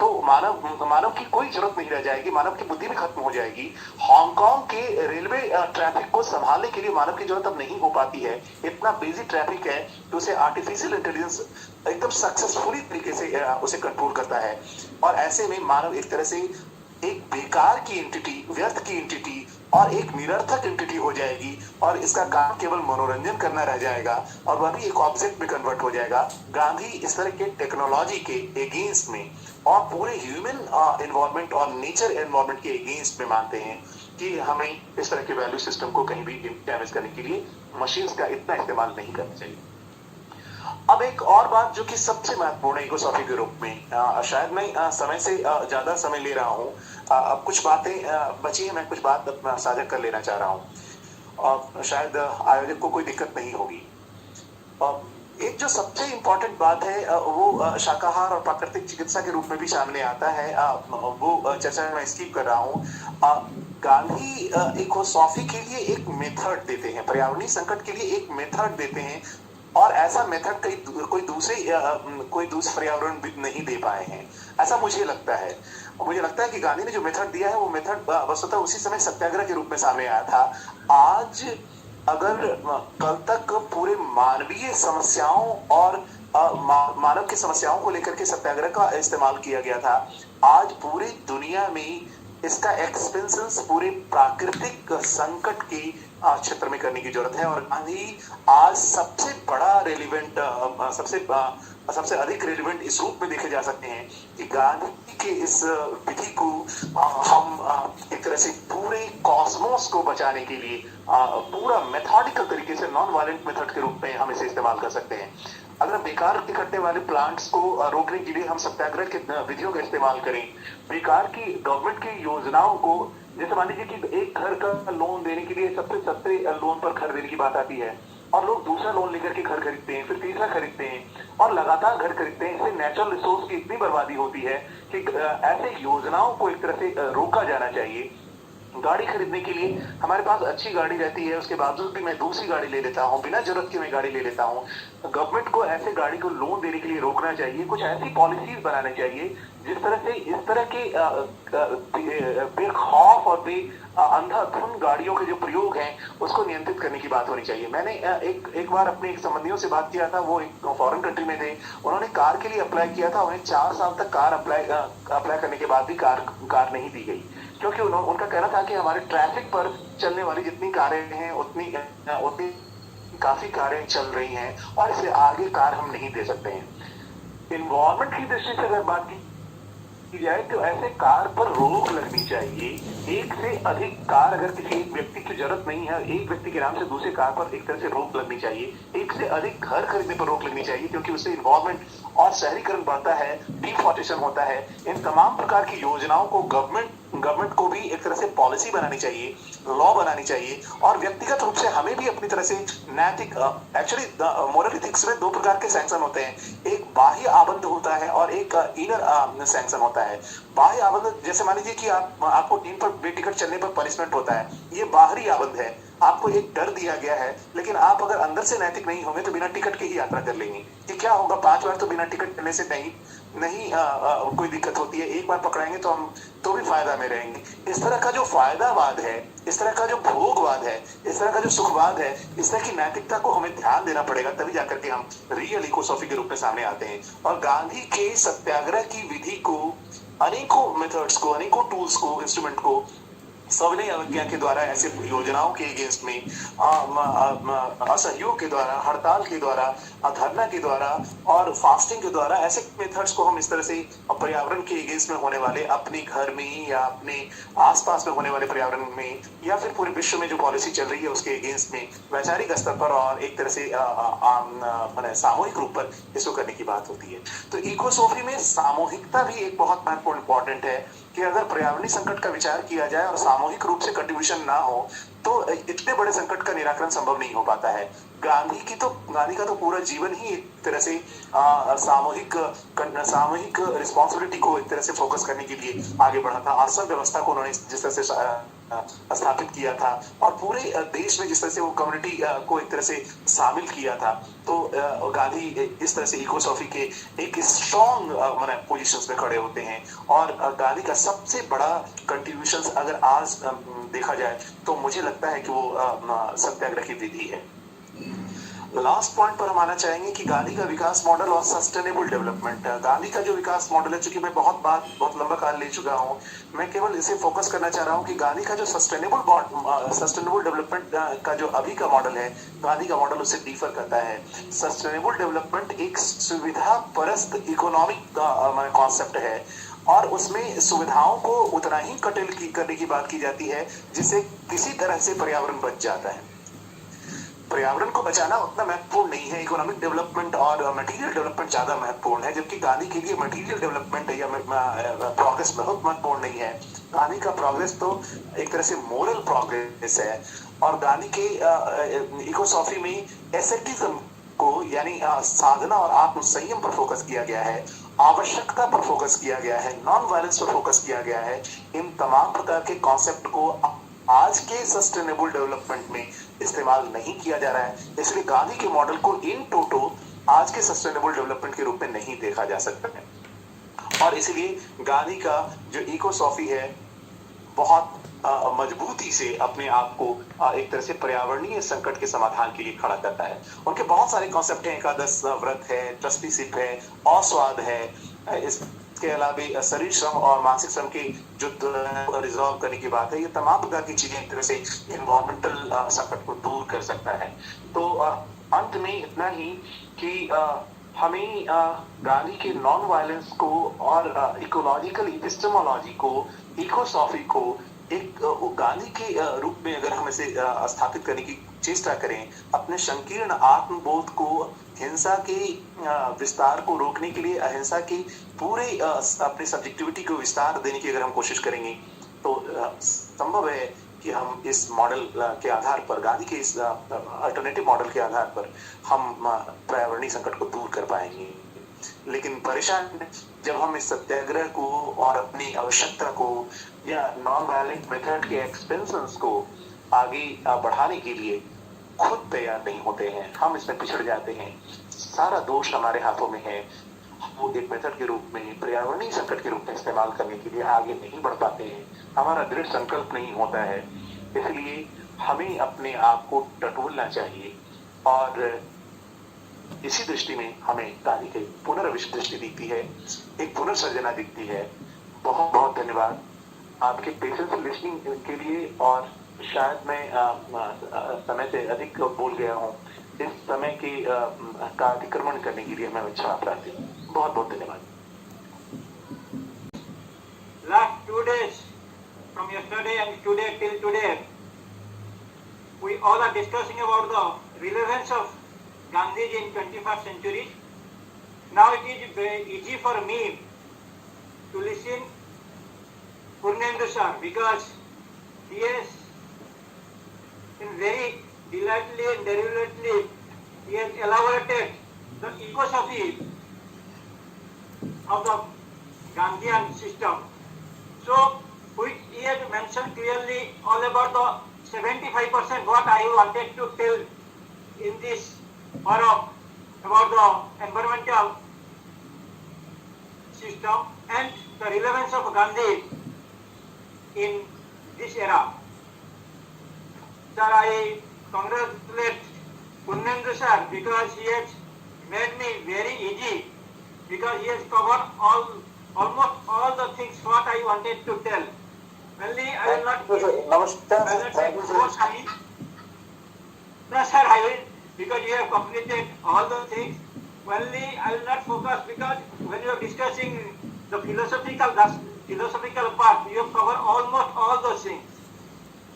तो मानव की कोई जरूरत नहीं रह जाएगी, मानव की बुद्धि भी खत्म हो जाएगी। हांगकांग के रेलवे ट्रैफिक को संभालने के लिए मानव की जरूरत अब नहीं हो पाती है। इतना बिजी ट्रैफिक है कि उसे आर्टिफिशियल इंटेलिजेंस एकदम सक्सेसफुली तरीके से उसे कंट्रोल करता है, और ऐसे में मानव एक तरह से एक बेकार की एंटिटी, व्यर्थ की एंटिटी और एक निरर्थक एंटिटी हो जाएगी, और इसका काम केवल मनोरंजन करना रह जाएगा, और वह भी एक ऑब्जेक्ट में कन्वर्ट हो जाएगा। गांधी इस तरह के टेक्नोलॉजी के अगेंस्ट में और पूरे ह्यूमन एनवायरनमेंट और नेचर एनवायरनमेंट के अगेंस्ट में मानते हैं कि हमें इस तरह के वैल्यू सिस्टम को कहीं भी डैमेज करने के लिए मशीन्स का इतना इस्तेमाल नहीं करना चाहिए। अब एक और बात जो कि सबसे महत्वपूर्ण है इकोसॉफी के रूप में, शायद मैं समय से ज्यादा समय ले रहा हूँ, अब कुछ बातें बची हैं, मैं कुछ बात साझा कर लेना चाह रहा हूँ, शायद आयोजक को कोई दिक्कत नहीं होगी। एक जो सबसे इंपॉर्टेंट बात है वो शाकाहार और प्राकृतिक चिकित्सा के रूप में भी सामने आता है, वो चर्चा मैं स्किप कर रहा हूँ। गांधी इकोसॉफी के लिए एक मेथड देते हैं, पर्यावरणीय संकट के लिए एक मेथड देते हैं, और ऐसा मेथड कोई दूसरे पर्यावरण नहीं दे पाए हैं, ऐसा मुझे लगता है। मुझे लगता है कि गांधी ने जो मेथड दिया है, वो मेथड वस्तुतः उसी समय सत्याग्रह के रूप में सामने आया था। आज अगर कल तक पूरे मानवीय समस्याओं और मानव की समस्याओं को लेकर के सत्याग्रह का इस्तेमाल किया गया था, आज पूरी दुनिया में इसका एक्सपेंशन पूरे प्राकृतिक संकट के क्षेत्र में करने की जरूरत है। और गांधी आज सबसे बड़ा रेलिवेंट, सबसे अधिक रेलिवेंट इस रूप में देखे जा सकते हैं कि गांधी के इस विधि को हम एक तरह से पूरे कॉस्मोस को बचाने के लिए पूरा मेथोडिकल तरीके से, नॉन वायलेंट मेथड के रूप में हम इसे इस्तेमाल कर सकते हैं। अगर बेकार इकट्ठे वाले प्लांट्स को रोकने के लिए हम सत्याग्रह के विधियों का इस्तेमाल करें, बेकार की गवर्नमेंट की योजनाओं को, जैसे मान लीजिए कि एक घर का लोन देने के लिए सबसे सस्ते लोन पर घर देने की बात आती है, और लोग दूसरा लोन लेकर के घर खरीदते हैं, फिर तीसरा खरीदते हैं, और लगातार घर खरीदते हैं। इससे नेचुरल रिसोर्स की इतनी बर्बादी होती है कि ऐसे योजनाओं को एक तरह से रोका जाना चाहिए। गाड़ी खरीदने के लिए हमारे पास अच्छी गाड़ी रहती है, उसके बावजूद भी मैं दूसरी गाड़ी ले लेता हूँ, बिना जरूरत के मैं गाड़ी ले लेता हूँ। गवर्नमेंट को ऐसे गाड़ी को लोन देने के लिए रोकना चाहिए, कुछ ऐसी पॉलिसीज बनाने चाहिए जिस तरह से इस तरह के बेखौफ और अंधाधुंध गाड़ियों के जो प्रयोग हैं उसको नियंत्रित करने की बात होनी चाहिए। मैंने एक बार अपने एक संबंधियों से बात किया था, वो एक फॉरेन कंट्री में थे, उन्होंने कार के लिए अप्लाई किया था, उन्हें 4 साल तक कार अप्लाई करने के बाद भी कार नहीं दी गई, क्योंकि उनका कहना था कि हमारे ट्रैफिक पर चलने वाली जितनी कारें हैं उतनी काफी कारें चल रही हैं, और इससे आगे कार हम नहीं दे सकते हैं। इन्वायरमेंट की दृष्टि से अगर बात की जाए तो ऐसे कार पर रोक लगनी चाहिए। एक से अधिक कार अगर किसी एक व्यक्ति की जरूरत नहीं है, एक व्यक्ति के नाम से दूसरे कार पर एक तरह से रोक लगनी चाहिए। एक से अधिक घर खरीदने पर रोक लगनी चाहिए, क्योंकि उससे इन्वायरमेंट और शहरीकरण बढ़ता है, डिफॉरेस्टेशन होता है। इन तमाम प्रकार की योजनाओं को गवर्नमेंट को भी एक तरह से पॉलिसी बनानी चाहिए, लॉ बनानी चाहिए, और व्यक्तिगत रूप से हमें भी अपनी तरह से नैतिक, एक्चुअली मोरल एथिक्स में 2 प्रकार के सैंक्शन होते हैं, एक बाह्य आबंध होता है और एक इनर सैंक्शन होता है। बाह्य आबंध, जैसे मान लीजिए कि आपको ट्रेन पर बेटिकट चलने पर पनिशमेंट होता है, ये बाहरी आबंध है, आपको एक डर दिया गया है, लेकिन आप अगर अंदर से नैतिक नहीं होंगे तो बिना टिकट के ही यात्रा कर लेंगे। कि क्या होगा, 5 बार तो बिना टिकट चलने से नहीं नहीं कोई दिक्कत होती है, एक बार पकड़ाएंगे तो हम तो भी फायदा में रहेंगे। इस तरह का जो फायदावाद है, इस तरह का जो भोगवाद है, इस तरह का जो सुखवाद है, इस तरह की नैतिकता को हमें ध्यान देना पड़ेगा, तभी जाकर के हम रियल इकोसॉफी के रूप में सामने आते हैं। और गांधी के सत्याग्रह की विधि को, अनेकों मेथड्स को, अनेकों टूल्स को, इंस्ट्रूमेंट को सविनय अवज्ञा के द्वारा, ऐसे योजनाओं के अगेंस्ट में, असहयोग के द्वारा, हड़ताल के द्वारा, धरना के द्वारा और फास्टिंग के द्वारा, ऐसे मेथड्स को हम इस तरह से पर्यावरण के अगेंस्ट में होने वाले, अपने घर में या अपने आसपास में होने वाले पर्यावरण में, या फिर पूरे विश्व में जो पॉलिसी चल रही है उसके अगेंस्ट में वैचारिक स्तर पर और एक तरह से सामूहिक रूप पर इसको करने की बात होती है। तो इकोसॉफी में सामूहिकता भी एक बहुत महत्वपूर्ण इंपॉर्टेंट है कि अगर पर्यावरणीय संकट का विचार किया जाए और सामूहिक रूप से कंट्रीब्यूशन ना हो तो इतने बड़े संकट का निराकरण संभव नहीं हो पाता है। गांधी का तो पूरा जीवन ही एक तरह से सामूहिक रिस्पॉन्सिबिलिटी को एक तरह से फोकस करने के लिए आगे बढ़ा था। आश्रम व्यवस्था को उन्होंने जिस तरह से स्थापित किया था और पूरे देश में जिस तरह से वो कम्युनिटी को एक तरह से शामिल किया था, तो गांधी इस तरह से इकोसॉफी के एक स्ट्रॉन्ग पोजीशंस में खड़े होते हैं। और गांधी का सबसे बड़ा कंट्रीब्यूशन अगर आज देखा जाए तो मुझे लगता है कि वो सत्याग्रह की विधि है। लास्ट पॉइंट पर हम आना चाहेंगे कि गांधी का विकास मॉडल और सस्टेनेबल डेवलपमेंट। गांधी का जो विकास मॉडल है, चूंकि मैं बहुत लंबा काल ले चुका हूं, मैं केवल इसे फोकस करना चाह रहा हूं कि गांधी का जो सस्टेनेबल डेवलपमेंट का जो अभी का मॉडल है, गांधी का मॉडल उससे डिफर करता है। सस्टेनेबल डेवलपमेंट एक सुविधा परस्त इकोनॉमिक कॉन्सेप्ट है और उसमें सुविधाओं को उतना ही कटेल करने की बात की जाती है जिससे किसी तरह से पर्यावरण बच जाता है। पर्यावरण को बचाना उतना महत्वपूर्ण नहीं है, इकोनॉमिक डेवलपमेंट और मटेरियल डेवलपमेंट ज्यादा महत्वपूर्ण है, जबकि गांधी के लिए मटेरियल डेवलपमेंट या प्रोग्रेस बहुत महत्वपूर्ण नहीं है। गांधी का प्रोग्रेस तो एक तरह से मोरल प्रोग्रेस है। और गांधी के इकोसॉफी में एसेटिज्म को यानी साधना और आत्म संयम पर फोकस किया गया है, आवश्यकता पर फोकस किया गया है, नॉन वायलेंस पर फोकस किया गया है। इन तमाम प्रकार के कॉन्सेप्ट को आज के सस्टेनेबल डेवलपमेंट में इस्तेमाल नहीं किया जा रहा है, इसलिए गांधी के मॉडल को इन टोटो आज के सस्टेनेबल डेवलपमेंट के रूप में नहीं देखा जा सकता है। और इसलिए गांधी का जो इकोसॉफी है बहुत मजबूती से अपने आप को एक तरह से पर्यावरणीय संकट के समाधान के लिए खड़ा करता है। उनके बहुत सारे कॉन्सेप्ट हैं, एकादश व्रत है, ट्रस्टीशिप है, औसवाद है, इसके अलावा शरीर श्रम और मानसिक श्रम के जो रिजॉल्व करने की बात है, ये तमाम प्रकार की चीजें एक तरह से इन्वायरमेंटल संकट को दूर कर सकता है। तो अंत में इतना ही कि हमें गांधी के नॉन वायलेंस को और इकोलॉजिकल एपिस्टेमोलॉजी को, इकोसॉफी को एक गांधी के रूप में अगर हम इसे स्थापित करने की चेष्टा करें, अपने संकीर्ण आत्मबोध को, हिंसा के विस्तार को रोकने के लिए अहिंसा की पूरे अपने सब्जेक्टिविटी को विस्तार देने की अगर हम कोशिश करेंगे तो संभव है कि हम इस मॉडल के आधार पर, गांधी के इस अल्टरनेटिव मॉडल के आधार पर हम पर्यावरणीय संकट को दूर कर पाएंगे। लेकिन परेशान जब हम इस सत्याग्रह को और अपनी आवश्यकता को या नॉन वायलेंट मेथड के एक्सपेंशंस को आगे बढ़ाने के लिए खुद तैयार नहीं होते हैं, हम इसमें पिछड़ जाते हैं। सारा दोष हमारे हाथों में है। वो एक मेथड के रूप में, पर्यावरणीय संकट के रूप में इस्तेमाल करने के लिए आगे नहीं बढ़ पाते हैं, हमारा दृढ़ संकल्प नहीं होता है। इसलिए हमें अपने आप को टटोलना चाहिए और इसी दृष्टि में हमें गांधी की पुनर्विश्व दृष्टि दिखती है, एक पुनर्सर्जना दिखती है। बहुत बहुत धन्यवाद आपके पेशेंस लिसनिंग के लिए। और शायद मैं समय से अधिक बोल गया हूँ, इस समय के का अतिक्रमण करने के लिए मैं क्षमा प्रार्थी हूँ। बहुत बहुत धन्यवाद। Last 2 days from yesterday and today till today, we all are discussing about the relevance of Gandhiji in 21st century. Now it is very easy for me to listen Purnendu sir because he has in very delightfully and deliberately he has elaborated the ecosophy of the Gandhian system. So which he has mentioned clearly all about the 75% what I wanted to tell in this forum about the environmental system and the relevance of Gandhi in this era. Sir, I congratulate Purnendra sir because he has made me very easy because he has covered almost all the things what I wanted to tell. Only I will not give, Namaskar. I will not Thank take you, more sir. time. No sir, I will, because you have completed all the things. Only I will not focus because when you are discussing the philosophical part, you have covered almost all those things.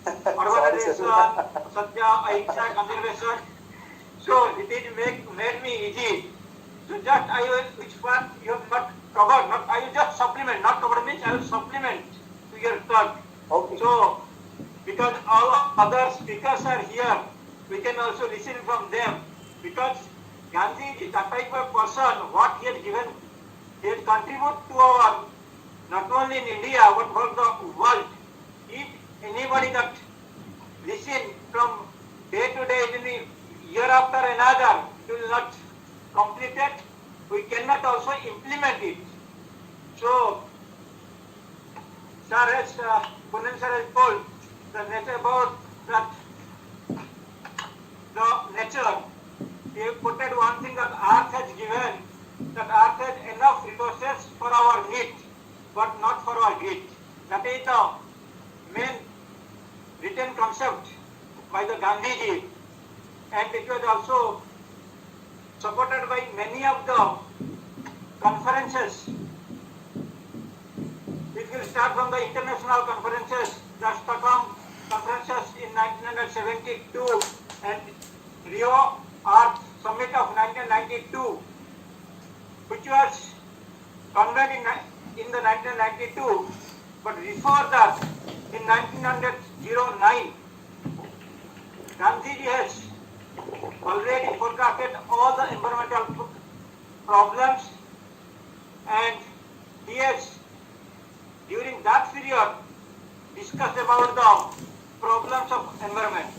Sorry, sir. Urbanization, Satya, Ahimsa, conservation. So it is made me easy. So just I will, which part you have not covered, not I will just supplement, not cover means I will supplement to your talk. Okay. So because all other speakers are here, we can also listen from them. Because Gandhi is that type of person, what he has given, he has contributed to our, not only in India, but for the world. If anybody that listen from day to day, year after another, it will not complete it, we cannot also implement it. So, sir has, Punan sir has told the nature about that, the nature. He put it one thing that earth has given, that earth has enough resources for our need, but not for our greed. That is the main written concept by the Gandhiji, and it was also supported by many of the conferences. It will start from the international conferences, the Stockholm conferences in 1972 and Rio Earth Summit of 1992, which was convened in the 1992. But before that, in 1909, Gandhiji has already forecasted all the environmental problems, and he has, during that period, discussed about the problems of environment.